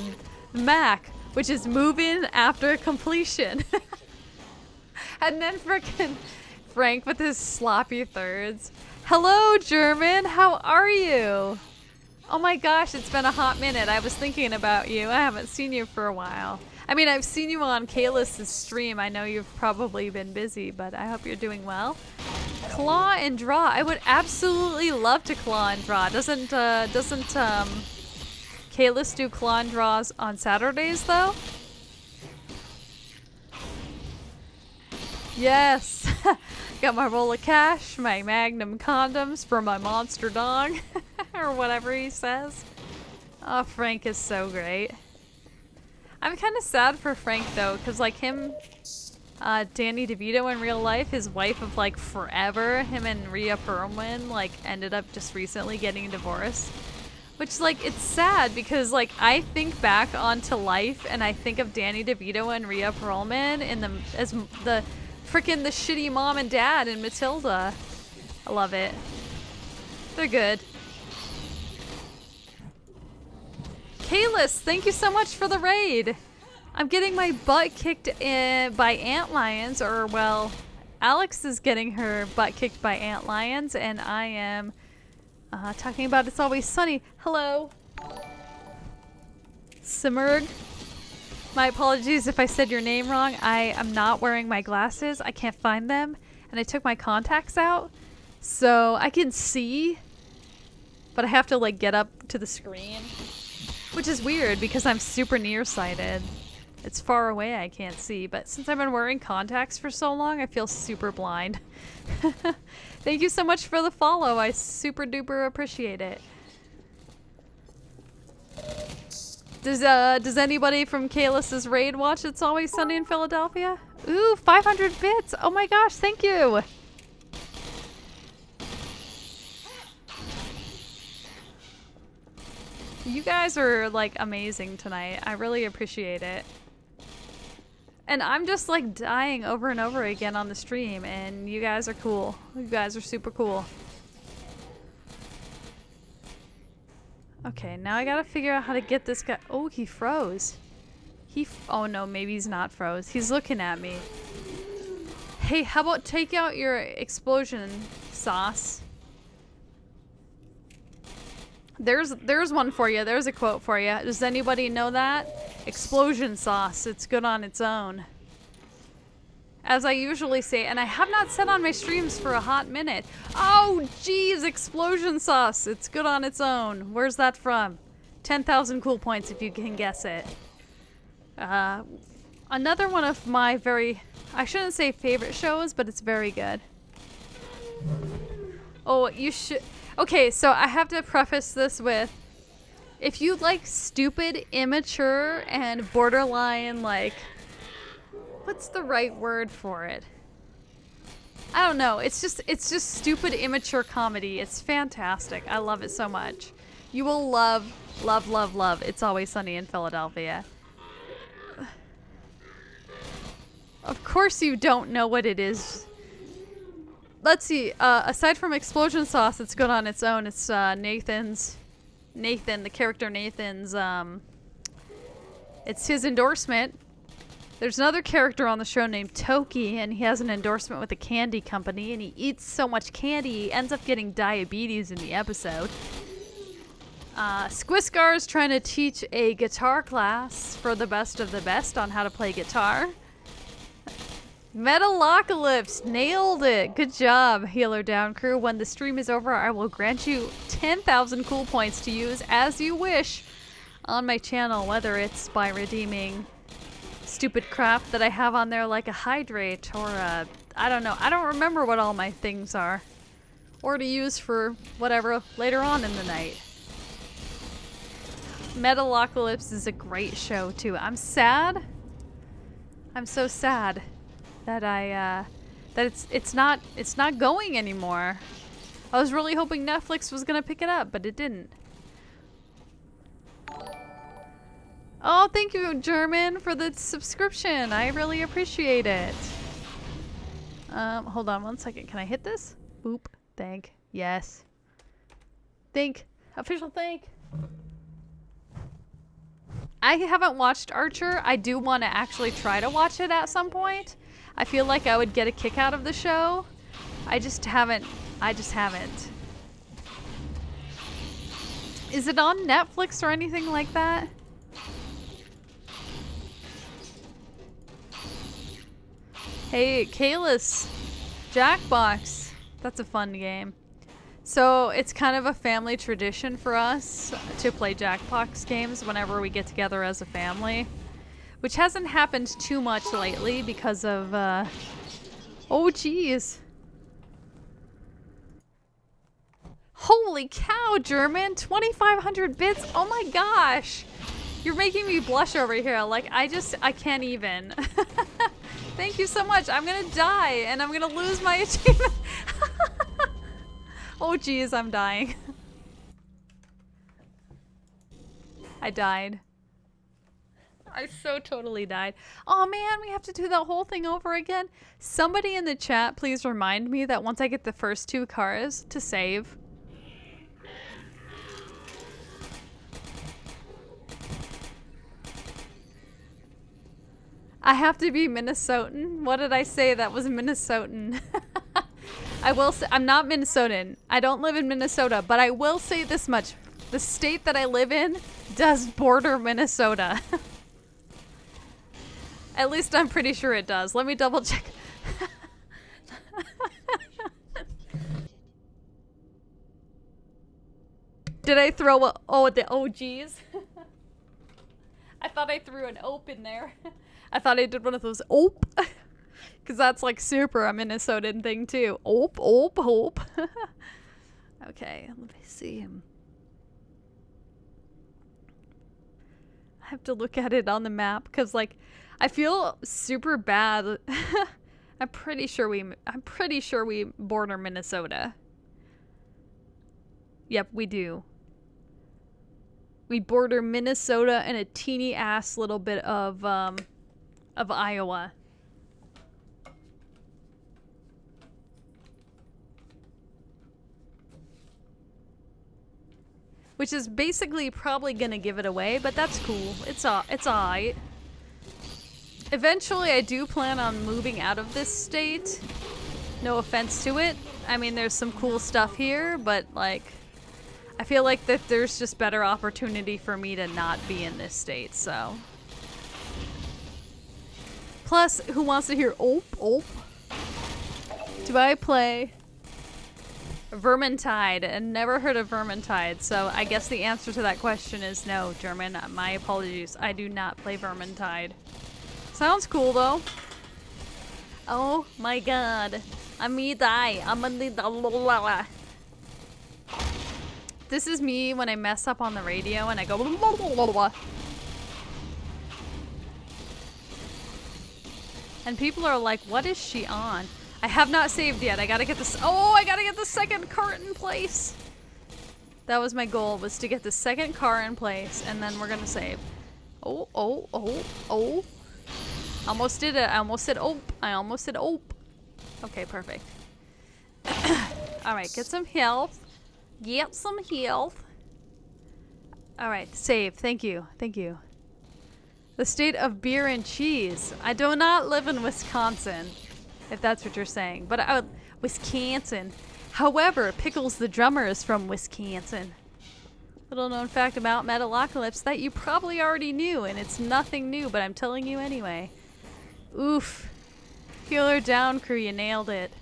Mac, which is move-in after completion. And then frickin' Frank with his sloppy thirds. Hello, German, how are you? Oh my gosh, it's been a hot minute. I was thinking about you. I haven't seen you for a while. I mean, I've seen you on Kalis's stream. I know you've probably been busy, but I hope you're doing well. Claw and draw. I would absolutely love to claw and draw. Doesn't Kalis do claw and draws on Saturdays, though? Yes! Got my roll of cash, my Magnum condoms for my monster dog, or whatever he says. Oh, Frank is so great. I'm kind of sad for Frank, though, because, like, him, Danny DeVito in real life, his wife of, like, forever, him and Rhea Perlman, like, ended up just recently getting divorced. Which, like, it's sad because, like, I think back onto life and I think of Danny DeVito and Rhea Perlman as the frickin' the shitty mom and dad in Matilda. I love it. They're good. Kalis, thank you so much for the raid. I'm getting my butt kicked by antlions, or, well, Alex is getting her butt kicked by antlions, and I am talking about It's Always Sunny. Hello. Simurg. My apologies if I said your name wrong. I am not wearing my glasses. I can't find them. And I took my contacts out. So I can see. But I have to like get up to the screen. Which is weird because I'm super nearsighted. It's far away, I can't see. But since I've been wearing contacts for so long, I feel super blind. Thank you so much for the follow. I super duper appreciate it. Does anybody from Kalis's raid watch It's Always Sunny in Philadelphia? Ooh, 500 bits. Oh my gosh, thank you. You guys are like amazing tonight. I really appreciate it. And I'm just like dying over and over again on the stream, and you guys are cool. You guys are super cool. Okay, now I gotta figure out how to get this guy. Oh, he froze. Oh no, maybe he's not froze. He's looking at me. Hey, how about take out your explosion sauce? There's one for you. There's a quote for you. Does anybody know that? Explosion sauce. It's good on its own. As I usually say, and I have not said on my streams for a hot minute. Oh, geez, explosion sauce. It's good on its own. Where's that from? 10,000 cool points if you can guess it. Another one of my I shouldn't say favorite shows, but it's very good. Oh, you should... Okay, so I have to preface this with, if you like stupid, immature, and borderline, like... What's the right word for it? I don't know. It's just stupid, immature comedy. It's fantastic. I love it so much. You will love, love, love, love It's Always Sunny in Philadelphia. Of course you don't know what it is. Let's see. Aside from explosion sauce, it's good on its own. It's Nathan, the character Nathan's. It's his endorsement. There's another character on the show named Toki, and he has an endorsement with a candy company, and he eats so much candy he ends up getting diabetes in the episode. Squiscar is trying to teach a guitar class for the best of the best on how to play guitar. Metalocalypse, nailed it. Good job, Healer Down Crew. When the stream is over, I will grant you 10,000 cool points to use as you wish on my channel, whether it's by redeeming stupid crap that I have on there like a hydrate or I don't know. I don't remember what all my things are. Or to use for whatever later on in the night. Metalocalypse is a great show too. I'm sad. I'm so sad that it's not going anymore. I was really hoping Netflix was gonna pick it up, but it didn't. Oh, thank you, German, for the subscription. I really appreciate it. Hold on one second. Can I hit this? Boop. Thank. Yes. Thank. Official thank. I haven't watched Archer. I do want to actually try to watch it at some point. I feel like I would get a kick out of the show. I just haven't. Is it on Netflix or anything like that? Hey, Kalis. Jackbox. That's a fun game. So it's kind of a family tradition for us to play Jackbox games whenever we get together as a family. Which hasn't happened too much lately because of, oh geez. Holy cow, German! 2,500 bits? Oh my gosh! You're making me blush over here. Like, I can't even. Thank you so much. I'm gonna die and I'm gonna lose my achievement. Oh geez, I'm dying. I died. I so totally died. Oh man, we have to do that whole thing over again. Somebody in the chat, please remind me that once I get the first 2 cars to save. I have to be Minnesotan? What did I say that was Minnesotan? I will say, I'm not Minnesotan. I don't live in Minnesota, but I will say this much. The state that I live in does border Minnesota. At least I'm pretty sure it does. Let me double check. Did I throw a, oh, the OGs? I thought I threw an ope in there. I thought I did one of those ope. Because that's like super a Minnesotan thing too. Ope, ope, ope. Okay, let me see. I have to look at it on the map because like I feel super bad. I'm pretty sure we border Minnesota. Yep, we do. We border Minnesota and a teeny ass little bit of Iowa. Which is basically probably gonna give it away, but that's cool. It's alright. Eventually I do plan on moving out of this state. No offense to it. I mean, there's some cool stuff here, but like I feel like that there's just better opportunity for me to not be in this state, so. Plus, who wants to hear ope, ope? Do I play Vermintide, and never heard of Vermintide, so I guess the answer to that question is no, German. My apologies. I do not play Vermintide. Sounds cool though. Oh my god. I'm gonna die. I'm gonna die. This is me when I mess up on the radio and I go and people are like, what is she on? I have not saved yet. I gotta get this. Oh, I gotta get the second cart in place. That was my goal, was to get the second car in place, and then we're gonna save. Oh, oh, oh, oh. Almost did it. I almost said ope. I almost said ope. Okay, perfect. Alright, get some health. Get some health. Alright, save. Thank you. Thank you. The state of beer and cheese. I do not live in Wisconsin, if that's what you're saying. But Wisconsin. However, Pickles the drummer is from Wisconsin. Little known fact about Metalocalypse that you probably already knew, and it's nothing new, but I'm telling you anyway. Oof. Healer down, crew, you nailed it.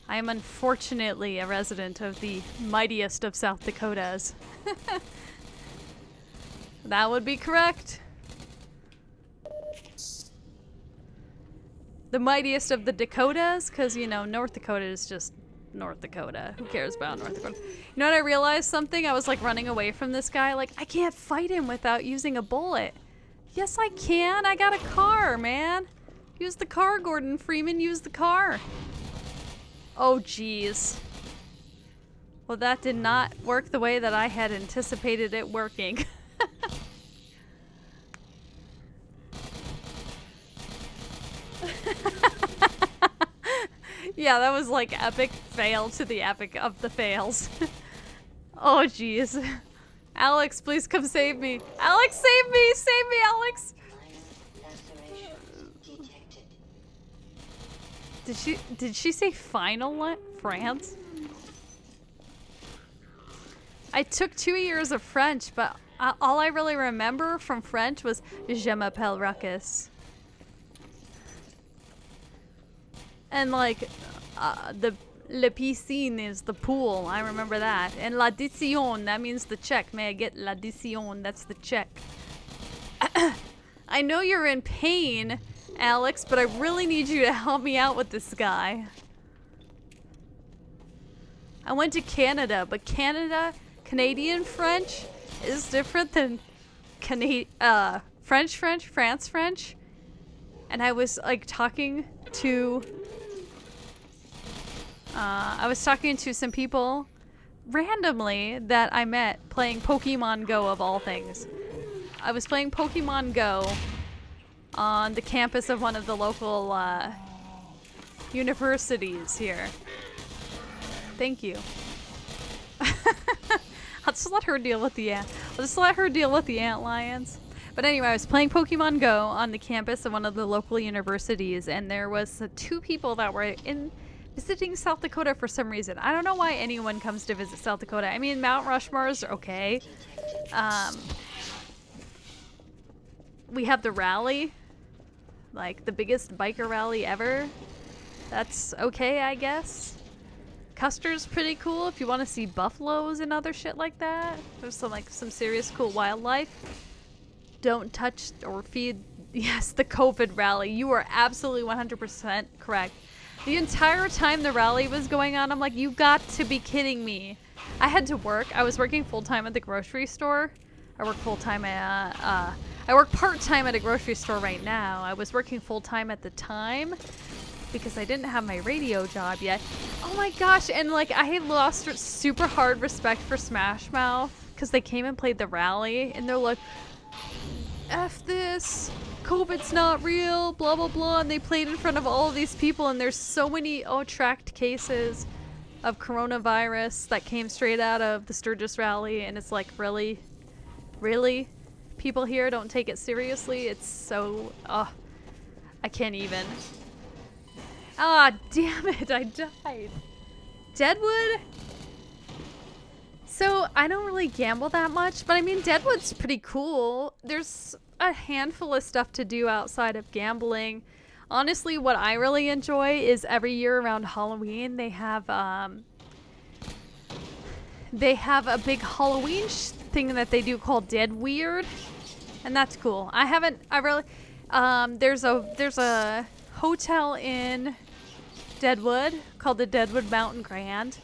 I am unfortunately a resident of the mightiest of South Dakotas. That would be correct. The mightiest of the Dakotas, because, you know, North Dakota is just North Dakota. Who cares about North Dakota? You know what, I realized something? I was like running away from this guy. Like, I can't fight him without using a bullet. Yes, I can. I got a car, man. Use the car, Gordon Freeman. Use the car. Oh, jeez. Well, that did not work the way that I had anticipated it working. Yeah, that was like epic fail to the epic of the fails. Oh, jeez. Alex, please come save me. Alex, save me! Save me, Alex! Did she say final France? I took 2 years of French, but all I really remember from French was Je m'appelle Ruckus. And like, le piscine is the pool. I remember that. And l'addition, that means the check. May I get l'addition? That's the check. I know you're in pain, Alex, but I really need you to help me out with this guy. I went to Canada, but Canadian French is different than France French. And I was like talking to some people randomly that I met playing Pokemon Go, of all things. I was playing Pokemon Go on the campus of one of the local universities here. Thank you. I'll just let her deal with the ant. I'll just let her deal with the ant lions. But anyway, I was playing Pokemon Go on the campus of one of the local universities, and there was 2 people that were visiting South Dakota for some reason. I don't know why anyone comes to visit South Dakota. I mean, Mount Rushmore's okay. We have the rally, like the biggest biker rally ever. That's okay, I guess. Custer's pretty cool if you want to see buffaloes and other shit like that. There's some serious cool wildlife. Don't touch or feed. Yes, the COVID rally. You are absolutely 100% correct. The entire time the rally was going on, I'm like, you got to be kidding me. I had to work. I was working full-time at the grocery store. I work full-time at, I work part-time at a grocery store right now. I was working full-time at the time because I didn't have my radio job yet. Oh my gosh, and like I had lost super hard respect for Smash Mouth because they came and played the rally and they're like, F this, COVID's not real, blah blah blah, and they played in front of all of these people, and there's so many tracked cases of coronavirus that came straight out of the Sturgis rally, and it's like, really? Really? People here don't take it seriously? It's so, I can't even. Ah, damn it, I died. Deadwood? So, I don't really gamble that much, but I mean, Deadwood's pretty cool. There's a handful of stuff to do outside of gambling. Honestly, what I really enjoy is every year around Halloween, they have they have a big Halloween thing that they do called Dead Weird, and that's cool. There's a hotel in Deadwood called the Deadwood Mountain Grand,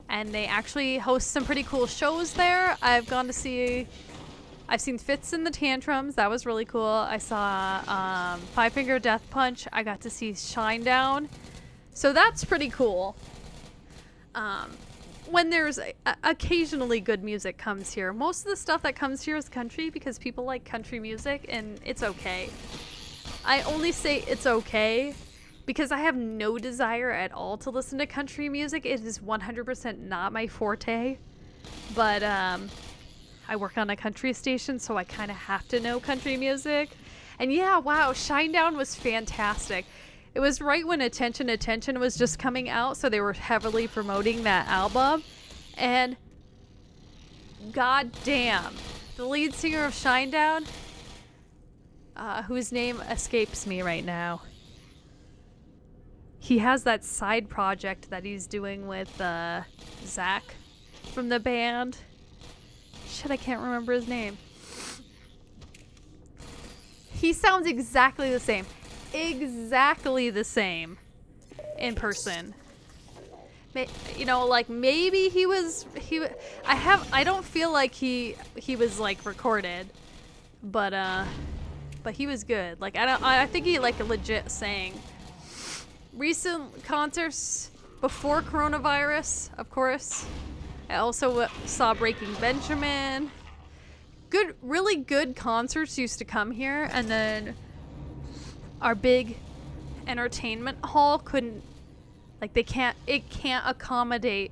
and they actually host some pretty cool shows there. I've seen Fits in the Tantrums. That was really cool. I saw Five Finger Death Punch. I got to see Shinedown. So that's pretty cool. When there's occasionally good music comes here. Most of the stuff that comes here is country because people like country music, and it's okay. I only say it's okay because I have no desire at all to listen to country music. It is 100% not my forte. But I work on a country station, so I kind of have to know country music. And yeah, wow, Shinedown was fantastic. It was right when Attention was just coming out, so they were heavily promoting that album. And god damn, the lead singer of Shinedown, whose name escapes me right now. He has that side project that he's doing with Zach from the band. Shit, I can't remember his name. He sounds exactly the same. Exactly the same in person. You know, like maybe I don't feel like he was like recorded, but he was good. Like I think he like legit sang. Recent concerts before coronavirus, of course. I also saw Breaking Benjamin. Really good concerts used to come here, and then our big entertainment hall it can't accommodate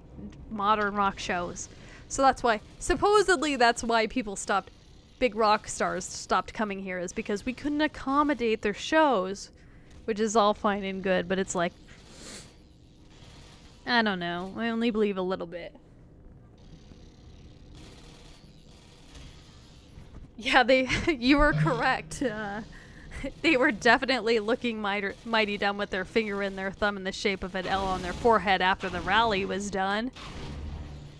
modern rock shows. So that's why, supposedly that's why big rock stars stopped coming here, is because we couldn't accommodate their shows, which is all fine and good, but it's like, I don't know, I only believe a little bit. Yeah, you were correct. They were definitely looking mighty dumb with their finger and their thumb in the shape of an L on their forehead after the rally was done.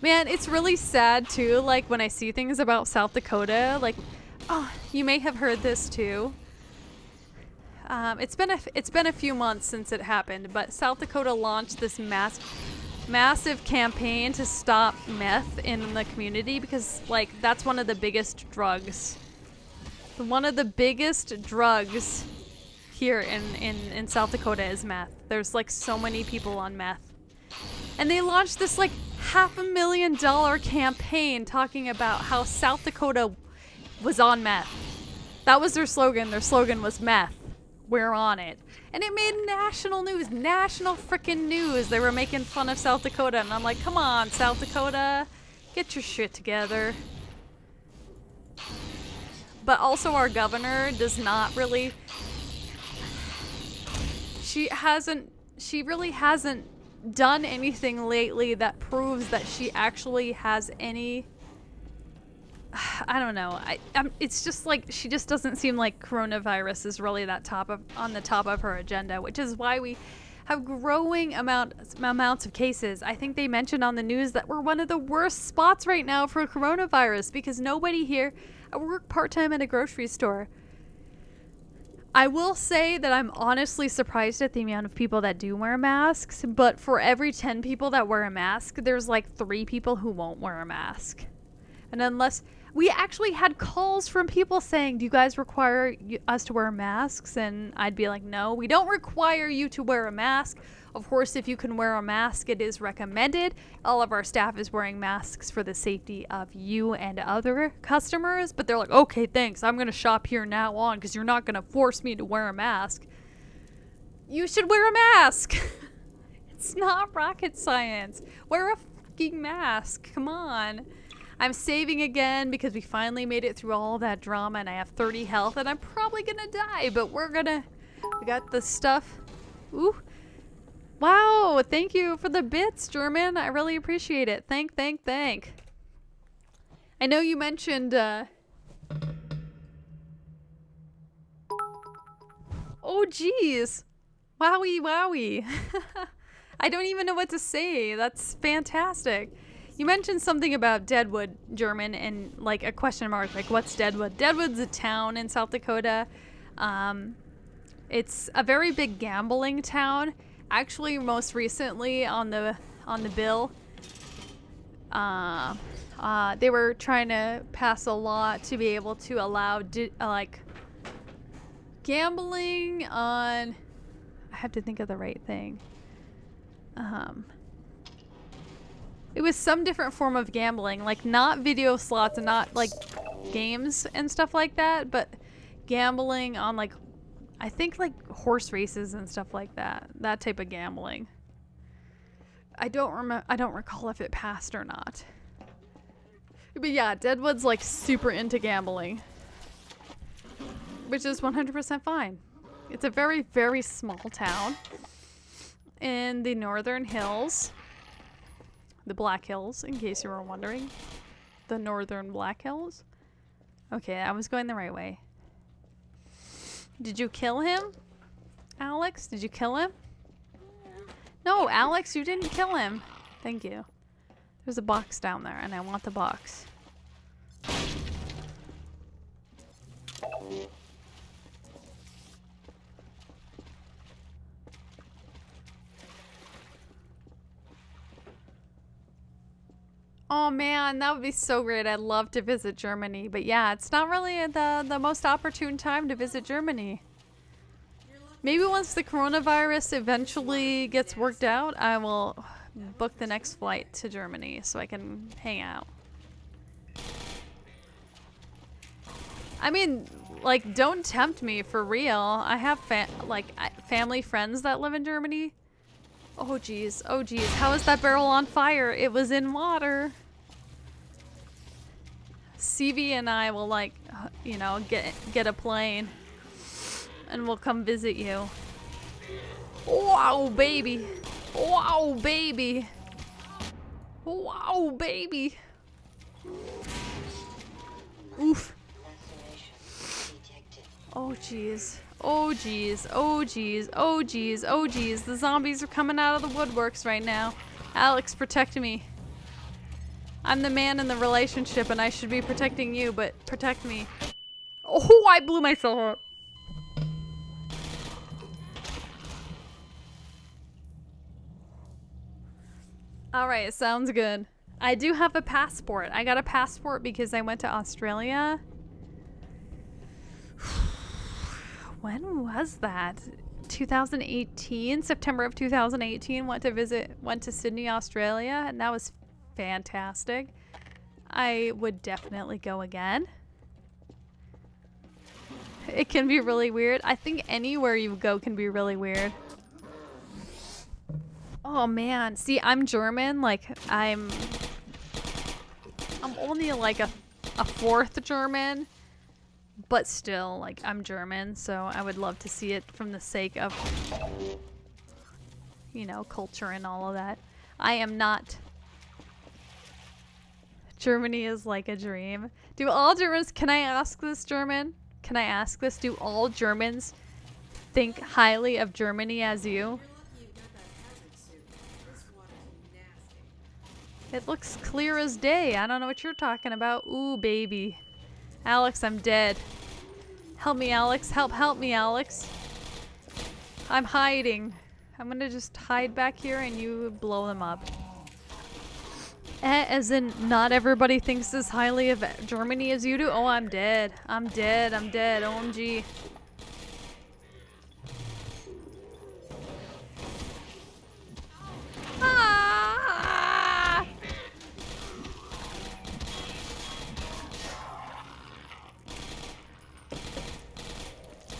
Man, it's really sad too, like when I see things about South Dakota, like, oh, you may have heard this too. It's been a few months since it happened, but South Dakota launched this massive campaign to stop meth in the community because, like, that's one of the biggest drugs. One of the biggest drugs here in South Dakota is meth. There's like so many people on meth. And they launched this like $500,000 campaign talking about how South Dakota was on meth. That was their slogan. Their slogan was meth. We're on it. And it made national news. National freaking news. They were making fun of South Dakota. And I'm like, come on, South Dakota. Get your shit together. But also our governor does not really... She really hasn't done anything lately that proves that she actually has any... I don't know. It's just like she just doesn't seem like coronavirus is really on the top of her agenda, which is why we have growing amounts of cases. I think they mentioned on the news that we're one of the worst spots right now for coronavirus because nobody here. I work part-time at a grocery store. I will say that I'm honestly surprised at the amount of people that do wear masks, but for every 10 people that wear a mask, there's like 3 people who won't wear a mask. And unless we actually had calls from people saying, do you guys require us to wear masks? And I'd be like, no, we don't require you to wear a mask. Of course, if you can wear a mask, it is recommended. All of our staff is wearing masks for the safety of you and other customers. But they're like, okay, thanks. I'm going to shop here now on because you're not going to force me to wear a mask. You should wear a mask. It's not rocket science. Wear a fucking mask. Come on. I'm saving again because we finally made it through all that drama and I have 30 health and I'm probably going to die. But we got the stuff. Ooh. Wow, thank you for the bits, German. I really appreciate it. Thank. I know you mentioned, oh, geez. Wowie. I don't even know what to say. That's fantastic. You mentioned something about Deadwood, German, and like a question mark, like what's Deadwood? Deadwood's a town in South Dakota. It's a very big gambling town. Actually, most recently on the bill, they were trying to pass a law to be able to allow like gambling on. I have to think of the right thing. It was some different form of gambling, like not video slots and not like games and stuff like that, but gambling on like, I think like horse races and stuff like that. That type of gambling. I don't recall if it passed or not. But yeah, Deadwood's like super into gambling, which is 100% fine. It's a very, very small town in the Northern Hills. The Black Hills, in case you were wondering. The Northern Black Hills. Okay, I was going the right way. Did you kill him? Alex, did you kill him? No, Alex, you didn't kill him. Thank you. There's a box down there, and I want the box. Oh man, that would be so great. I'd love to visit Germany. But yeah, it's not really the most opportune time to visit Germany. Maybe once the coronavirus eventually gets worked out, I will book the next flight to Germany so I can hang out. I mean, like, don't tempt me for real. I have family friends that live in Germany. Oh geez, oh geez. How is that barrel on fire? It was in water. CV and I will like, you know, get a plane and we'll come visit you. Wow, baby. Wow, baby. Wow, baby. Oof. Oh jeez. Oh geez, oh geez, oh geez, oh geez. The zombies are coming out of the woodworks right now. Alex, protect me. I'm the man in the relationship and I should be protecting you, but protect me. Oh, I blew myself up. Alright, sounds good. I do have a passport. I got a passport because I went to Australia. When was that? 2018, September of 2018, went to Sydney, Australia, and that was fantastic. I would definitely go again. It can be really weird. I think anywhere you go can be really weird. Oh man, see, I'm German, like I'm only like a fourth German. But still, like, I'm German, so I would love to see it from the sake of, you know, culture and all of that. I am not. Germany is like a dream. Do all Germans, can I ask this, German? Can I ask this? Do all Germans think highly of Germany as you? It looks clear as day. I don't know what you're talking about. Ooh, baby. Alex, I'm dead. Help me, Alex. Help me, Alex. I'm hiding. I'm gonna just hide back here and you blow them up. As in, not everybody thinks as highly of Germany as you do? Oh, I'm dead. I'm dead. I'm dead. OMG.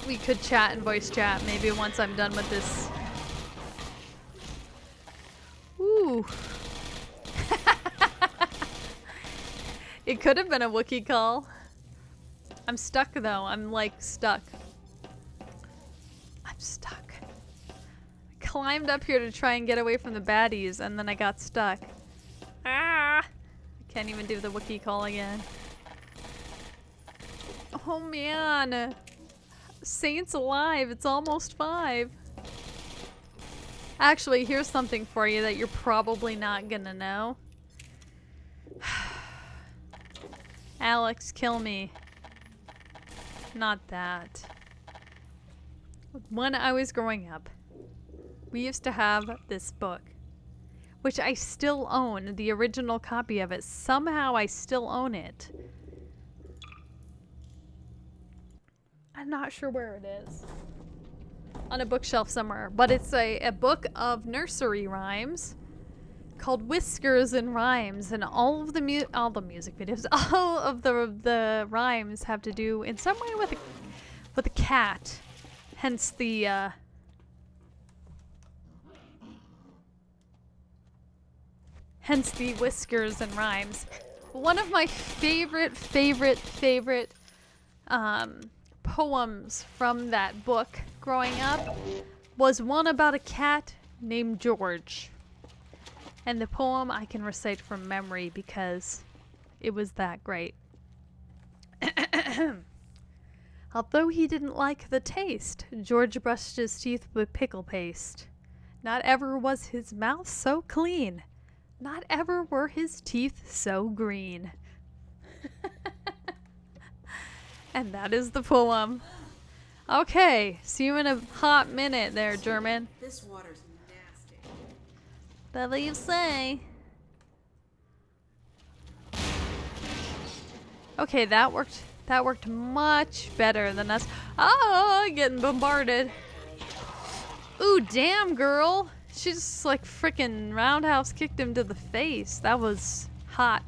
We could chat and voice chat maybe once I'm done with this. Ooh. It could have been a Wookiee call. I'm stuck though. I'm like stuck. I'm stuck. I climbed up here to try and get away from the baddies and then I got stuck. Ah! I can't even do the Wookiee call again. Oh man. Saints alive, it's almost 5. Actually, here's something for you that you're probably not gonna know. Alex, kill me. Not that. When I was growing up, we used to have this book, which I still own, the original copy of it. Somehow I still own it. I'm not sure where it is. On a bookshelf somewhere. But it's a book of nursery rhymes called Whiskers and Rhymes. And all of the music videos, all of the rhymes have to do in some way with a cat. Hence the Whiskers and Rhymes. One of my favorite poems from that book growing up was one about a cat named George. And the poem I can recite from memory because it was that great. Although he didn't like the taste, George brushed his teeth with pickle paste. Not ever was his mouth so clean. Not ever were his teeth so green. And that is the poem. Okay, see you in a hot minute there, German. This water's nasty. Whatever you say. Okay, that worked. That worked much better than us. Oh, getting bombarded. Ooh, damn, girl. She just like freaking roundhouse kicked him to the face. That was hot.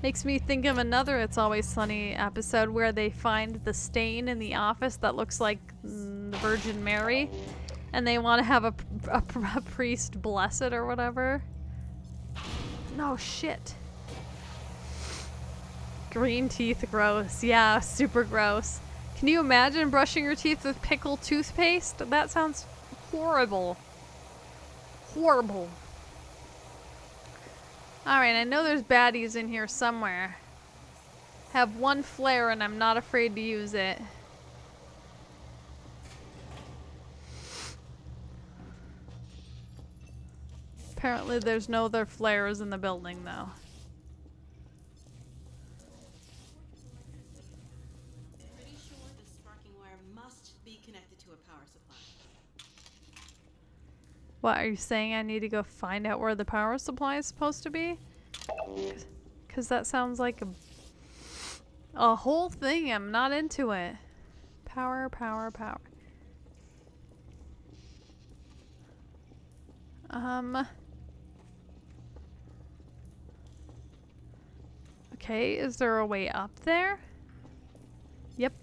Makes me think of another It's Always Sunny episode where they find the stain in the office that looks like the Virgin Mary. And they want to have a priest bless it or whatever. No shit. Green teeth, gross. Yeah, super gross. Can you imagine brushing your teeth with pickle toothpaste? That sounds horrible. Horrible. Alright, I know there's baddies in here somewhere. Have one flare and I'm not afraid to use it. Apparently there's no other flares in the building though. Pretty sure the sparking wire must be connected to a power supply. What, are you saying I need to go find out where the power supply is supposed to be? Because that sounds like a whole thing. I'm not into it. Power, power, power. Okay, is there a way up there? Yep.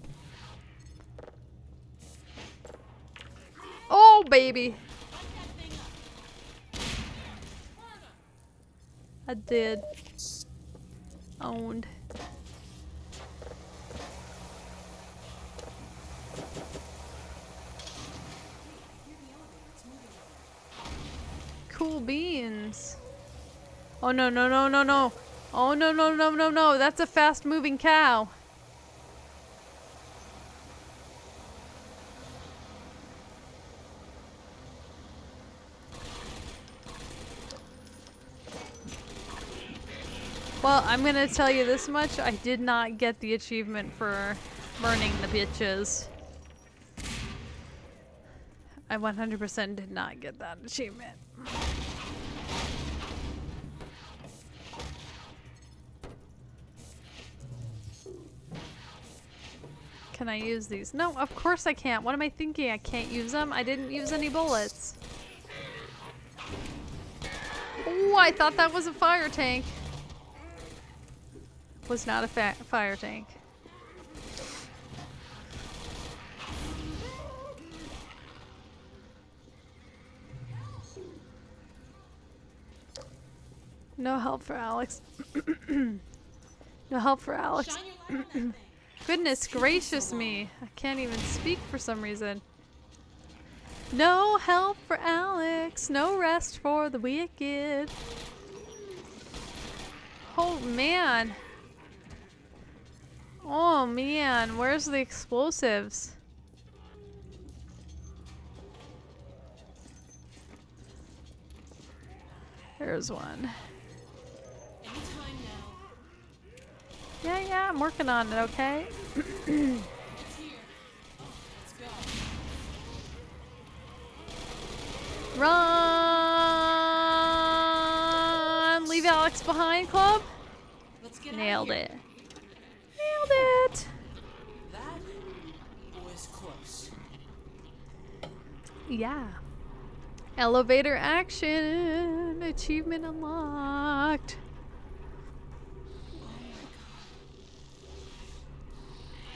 Oh, baby. I did. Owned. Cool beans. Oh no, no, no, no, no. Oh no, no, no, no, no. That's a fast moving cow. Well, I'm gonna tell you this much. I did not get the achievement for burning the bitches. I 100% did not get that achievement. Can I use these? No, of course I can't. What am I thinking? I can't use them? I didn't use any bullets. Oh, I thought that was a fire tank. Was not a fire tank. No help for Alex. No help for Alex. Shine your light on that thing. Goodness gracious me. I can't even speak for some reason. No help for Alex. No rest for the wicked. Oh man. Oh man, where's the explosives? There's one. Anytime now. Yeah, I'm working on it, okay? It's here. Let's go. Run! Leave Alex behind, club. Let's get Nailed out of here. it. Nailed it. That was close. Yeah. Elevator action. Achievement unlocked.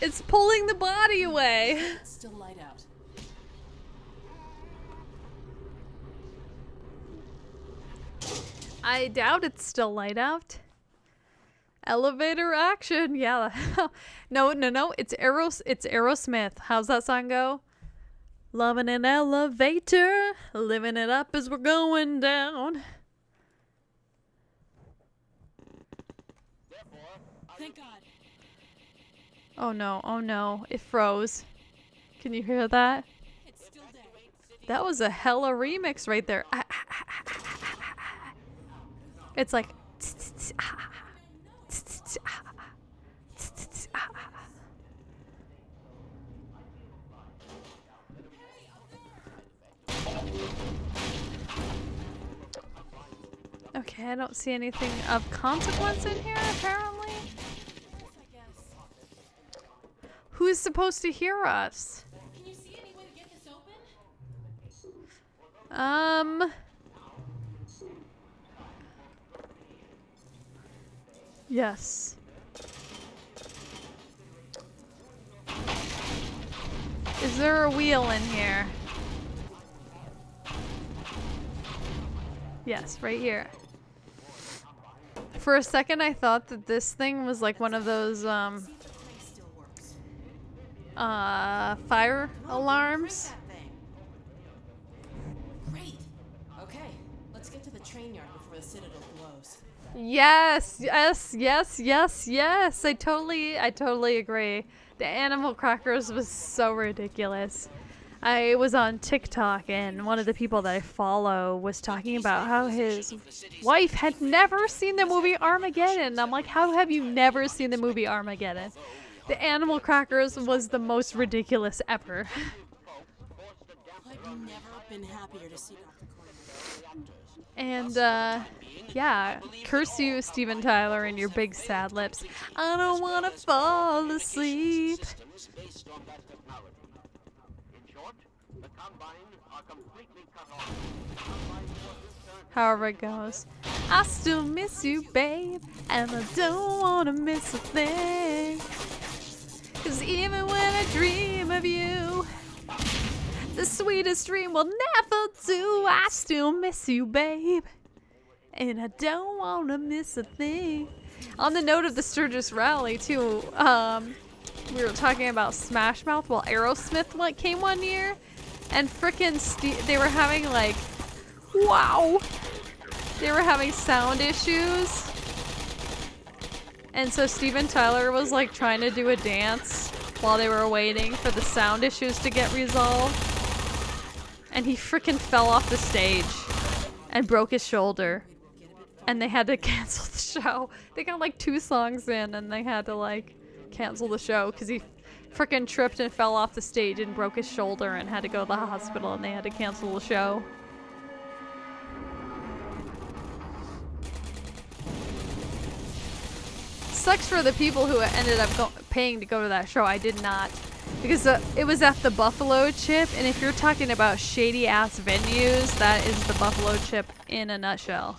It's pulling the body away. It's still light out. I doubt it's still light out. Elevator action. Yeah. No. It's Aerosmith. How's that song go? Loving an elevator, living it up as we're going down. Thank God. Oh no, it froze. Can you hear that? It's still dead. That was a hella remix right there. It's like okay, I don't see anything of consequence in here, apparently. I guess. Who's supposed to hear us? Can you see any way to get this open? Yes. Is there a wheel in here? Yes, right here. For a second I thought that this thing was like one of those See if the crank still works. fire alarms. Crank that thing. Great. Okay, let's get to the train yard before the Citadel blows. Yes. I totally agree. The animal crackers was so ridiculous. I was on TikTok and one of the people that I follow was talking about how his wife had never seen the movie Armageddon. And I'm like, how have you never seen the movie Armageddon? The animal crackers was the most ridiculous ever. I've never been happier to see Dr. Corman. And yeah, curse you, Steven Tyler, and your big sad lips. I don't want to fall asleep. However it goes. I still miss you, babe, and I don't want to miss a thing. 'Cause even when I dream of you, the sweetest dream will never do. I still miss you, babe, and I don't want to miss a thing. On the note of the Sturgis rally, too, we were talking about Smash Mouth. Well, Aerosmith came one year, and frickin' they were having like, wow, they were having sound issues. And so Steven Tyler was like trying to do a dance while they were waiting for the sound issues to get resolved. And he frickin' fell off the stage and broke his shoulder. And they had to cancel the show. They got like 2 songs in and they had to like cancel the show because he frickin' tripped and fell off the stage and broke his shoulder and had to go to the hospital and they had to cancel the show. Sucks for the people who ended up paying to go to that show. I did not. Because it was at the Buffalo Chip, and if you're talking about shady ass venues, that is the Buffalo Chip in a nutshell.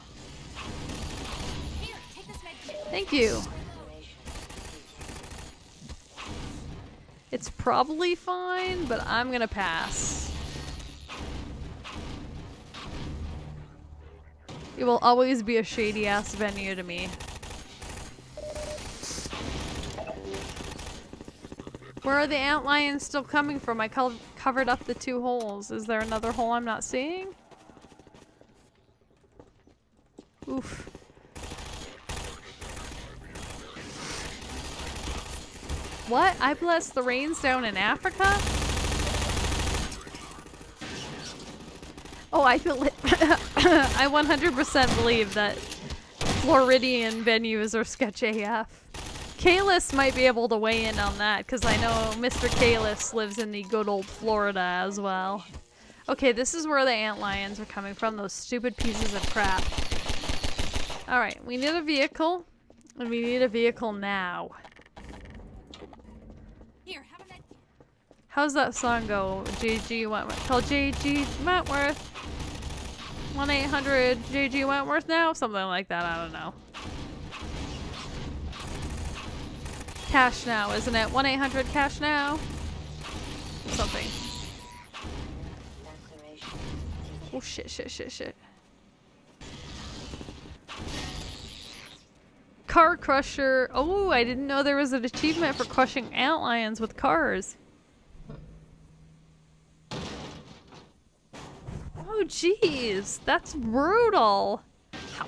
Thank you. It's probably fine, but I'm gonna pass. It will always be a shady ass venue to me. Where are the antlions still coming from? I covered up the 2 holes. Is there another hole I'm not seeing? Oof. What? I bless the rains down in Africa? Oh, I feel I 100% believe that Floridian venues are sketch AF. Kalis might be able to weigh in on that, because I know Mr. Kalis lives in the good old Florida as well. Okay, this is where the antlions are coming from, those stupid pieces of crap. Alright, we need a vehicle, and we need a vehicle now. Here, have a med kit. How's that song go? JG Wentworth. Call JG Wentworth. 1-800 JG Wentworth now? Something like that, I don't know. Cash now, isn't it? 1-800 cash now? Something. Oh shit. Car crusher. Oh, I didn't know there was an achievement for crushing antlions with cars. Oh jeez, that's brutal.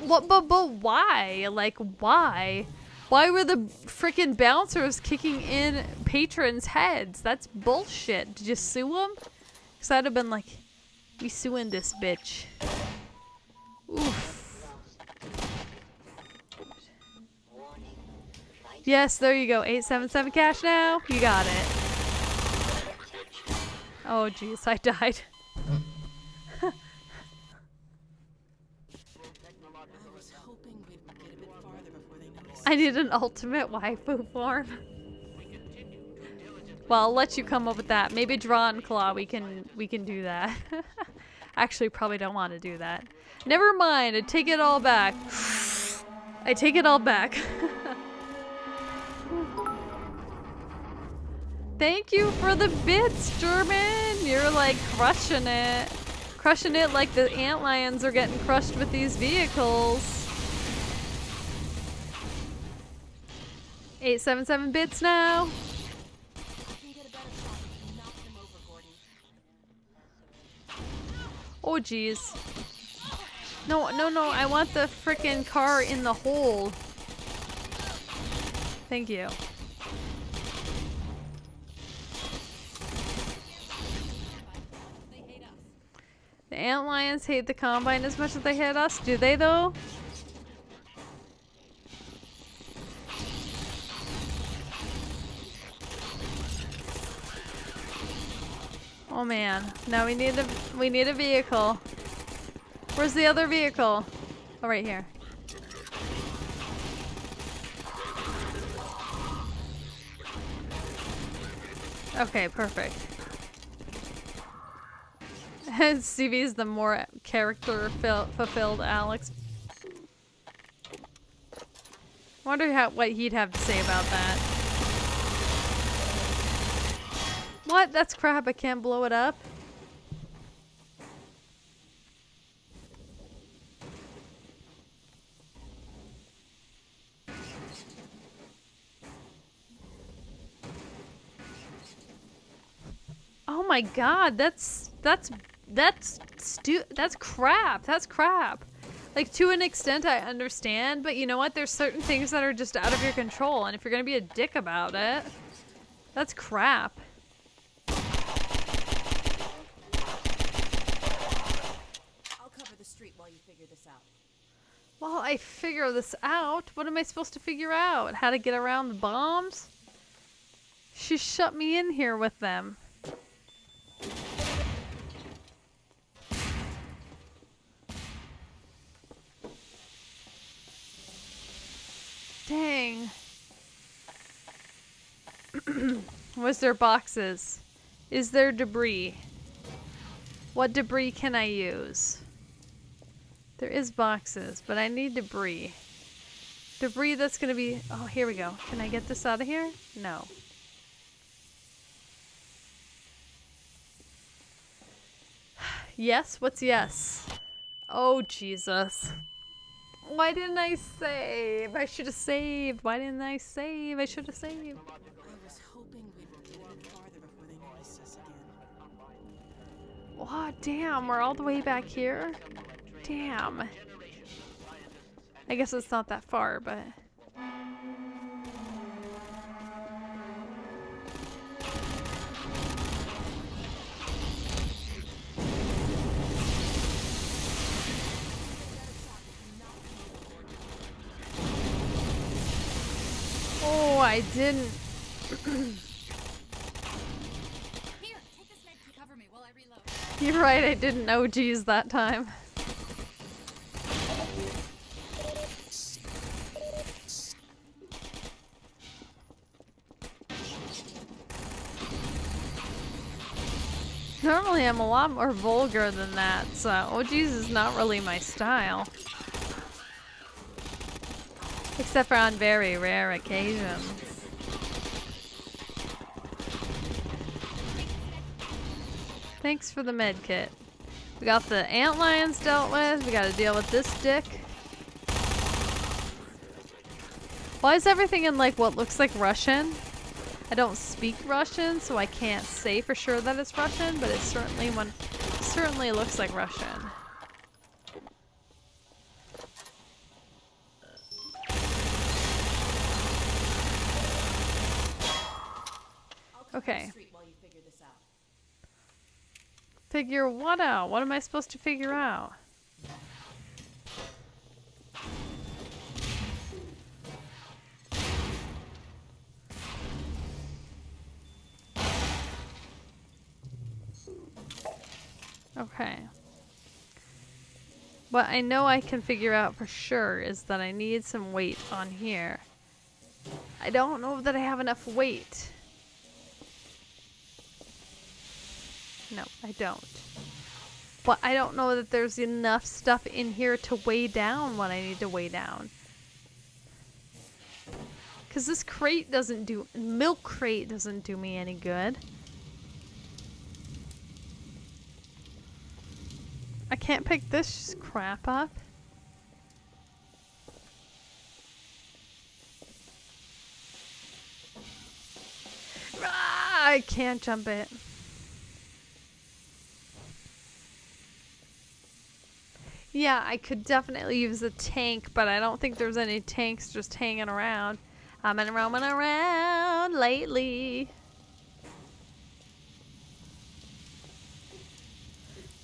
But why? Like why? Why were the freaking bouncers kicking in patrons' heads? That's bullshit. Did you sue them? Because I'd have been like, we suing this bitch. Oof. Yes, there you go. 877 cash now. You got it. Oh jeez, I died. I need an ultimate waifu form. Well, I'll let you come up with that. Maybe Draw and Claw, we can do that. Actually, probably don't want to do that. Never mind, I take it all back. I take it all back. Thank you for the bits, German. You're like crushing it. Crushing it like the antlions are getting crushed with these vehicles. 877 bits now. Oh jeez. No, I want the frickin' car in the hole. Thank you. The antlions hate the Combine as much as they hate us. Do they though? Oh man, now we need a vehicle. Where's the other vehicle? Oh, right here. Okay, perfect. CV's the more character fulfilled Alex. Wonder what he'd have to say about that. What? That's crap. I can't blow it up. Oh my god, that's crap. That's crap. Like, to an extent I understand, but you know what? There's certain things that are just out of your control, and if you're gonna be a dick about it, that's crap. I'll cover the street while you figure this out. While I figure this out? What am I supposed to figure out? How to get around the bombs? She shut me in here with them. Dang. Was there boxes? Is there debris? What debris can I use? There is boxes, but I need debris. Debris that's gonna be... Oh, here we go. Can I get this out of here? No. Yes? What's yes? Oh, Jesus. Why didn't I save? I should have saved. Why didn't I save? I should have saved. I was hoping we'd get a bit farther before they notice us again. Oh, damn. We're all the way back here? Damn. I guess it's not that far, but... I didn't. Here, take this med to cover me while I reload. You're right, I didn't OGs that time. Normally I'm a lot more vulgar than that, so OGs is not really my style. Except for on very rare occasions. Thanks for the med kit. We got the antlions dealt with, we gotta deal with this dick. Why is everything in like what looks like Russian? I don't speak Russian, so I can't say for sure that it's Russian, but it certainly looks like Russian. Okay. Figure what out? What am I supposed to figure out? Okay. What I know I can figure out for sure is that I need some weight on here. I don't know that I have enough weight. No, I don't. But I don't know that there's enough stuff in here to weigh down what I need to weigh down. Because this crate doesn't do... milk crate doesn't do me any good. I can't pick this crap up. Ah, I can't jump it. Yeah, I could definitely use a tank, but I don't think there's any tanks just hanging around. I've been roaming around lately.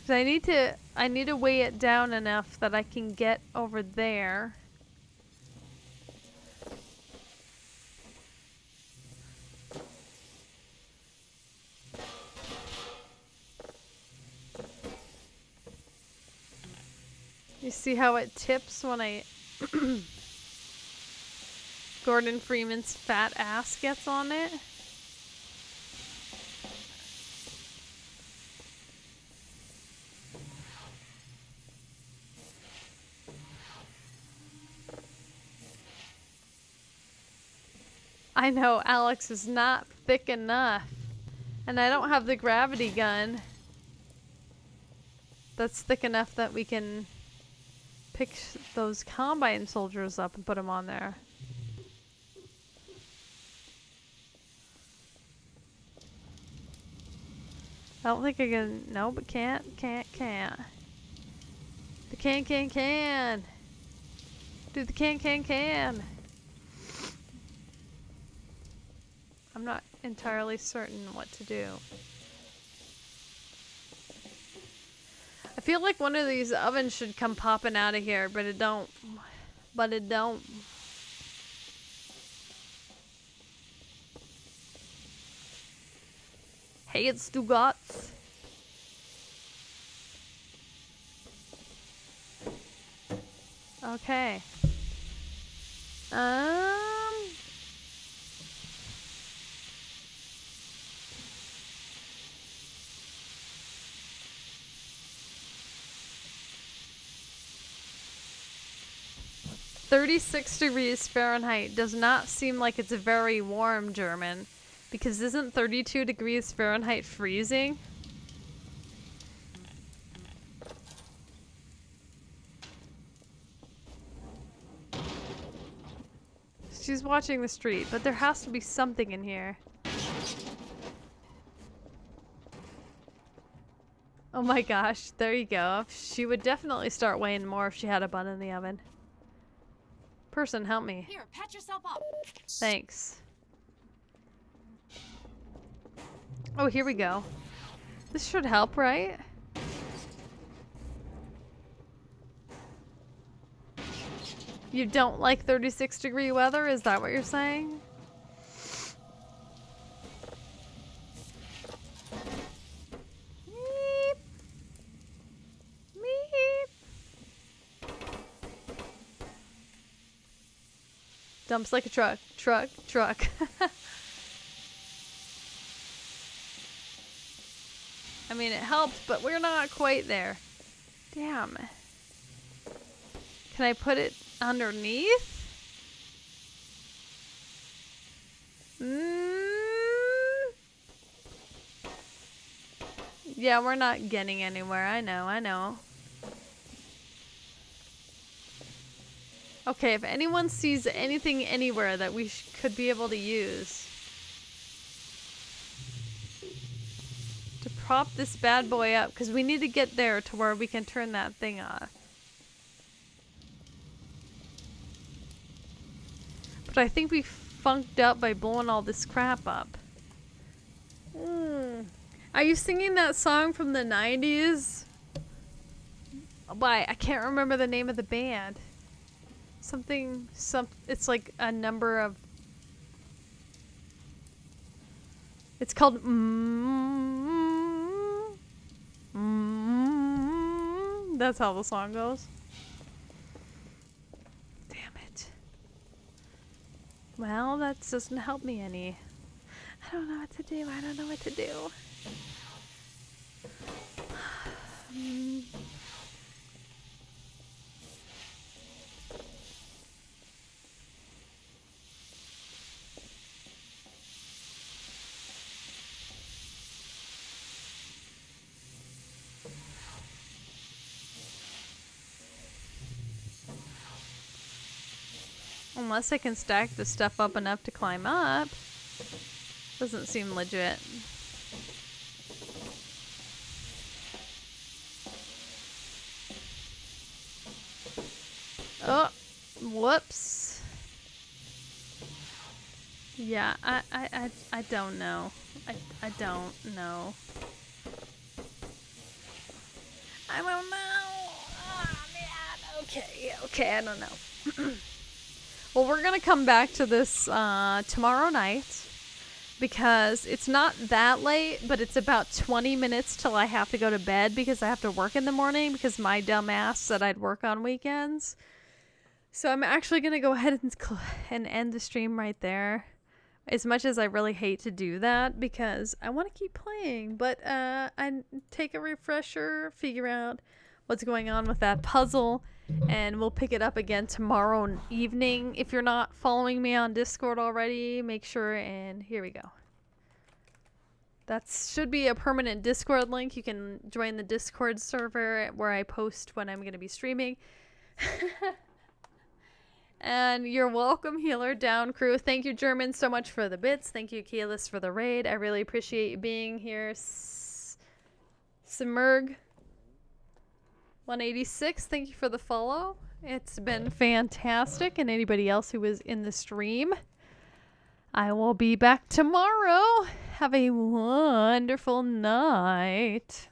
So I need to weigh it down enough that I can get over there. You see how it tips when I Gordon Freeman's fat ass gets on it? I know Alex is not thick enough. And I don't have the gravity gun that's thick enough that we can pick those Combine soldiers up and put them on there. I don't think I can. No, but can't. The can. Do the can. I'm not entirely certain what to do. I feel like one of these ovens should come popping out of here, but it don't. Hey, it's Stugatz. Okay. 36 degrees Fahrenheit does not seem like it's very warm, German, because isn't 32 degrees Fahrenheit freezing? She's watching the street, but there has to be something in here. Oh my gosh, there you go. She would definitely start weighing more if she had a bun in the oven. Person, help me. Here, patch yourself up. Thanks. Oh, here we go. This should help, right? You don't like 36-degree weather? Is that what you're saying? Dumps like a truck. Truck. I mean, it helped, but we're not quite there. Damn. Can I put it underneath? Yeah, we're not getting anywhere. I know. Okay, if anyone sees anything anywhere that we could be able to use to prop this bad boy up, because we need to get there to where we can turn that thing off. But I think we funked up by blowing all this crap up. Are you singing that song from the 90s? Why? I can't remember the name of the band. It's like a number of... It's called... That's how the song goes. Damn it. Well, that doesn't help me any. I don't know what to do. Unless I can stack the stuff up enough to climb up. Doesn't seem legit. Oh, whoops. Yeah, I don't know. I don't know. I don't know. Oh, man. Okay, I don't know. Well, we're gonna come back to this tomorrow night because it's not that late, but it's about 20 minutes till I have to go to bed because I have to work in the morning because my dumb ass said I'd work on weekends. So I'm actually gonna go ahead and end the stream right there. As much as I really hate to do that because I want to keep playing, but I take a refresher, figure out what's going on with that puzzle, and we'll pick it up again tomorrow evening. If you're not following me on Discord already, make sure, and here we go. That should be a permanent Discord link. You can join the Discord server where I post when I'm going to be streaming. And you're welcome, Healer Down Crew. Thank you, German, so much for the bits. Thank you, Keyless, for the raid. I really appreciate you being here. Simurg 186, thank you for the follow. It's been fantastic. And anybody else who was in the stream, I will be back tomorrow. Have a wonderful night.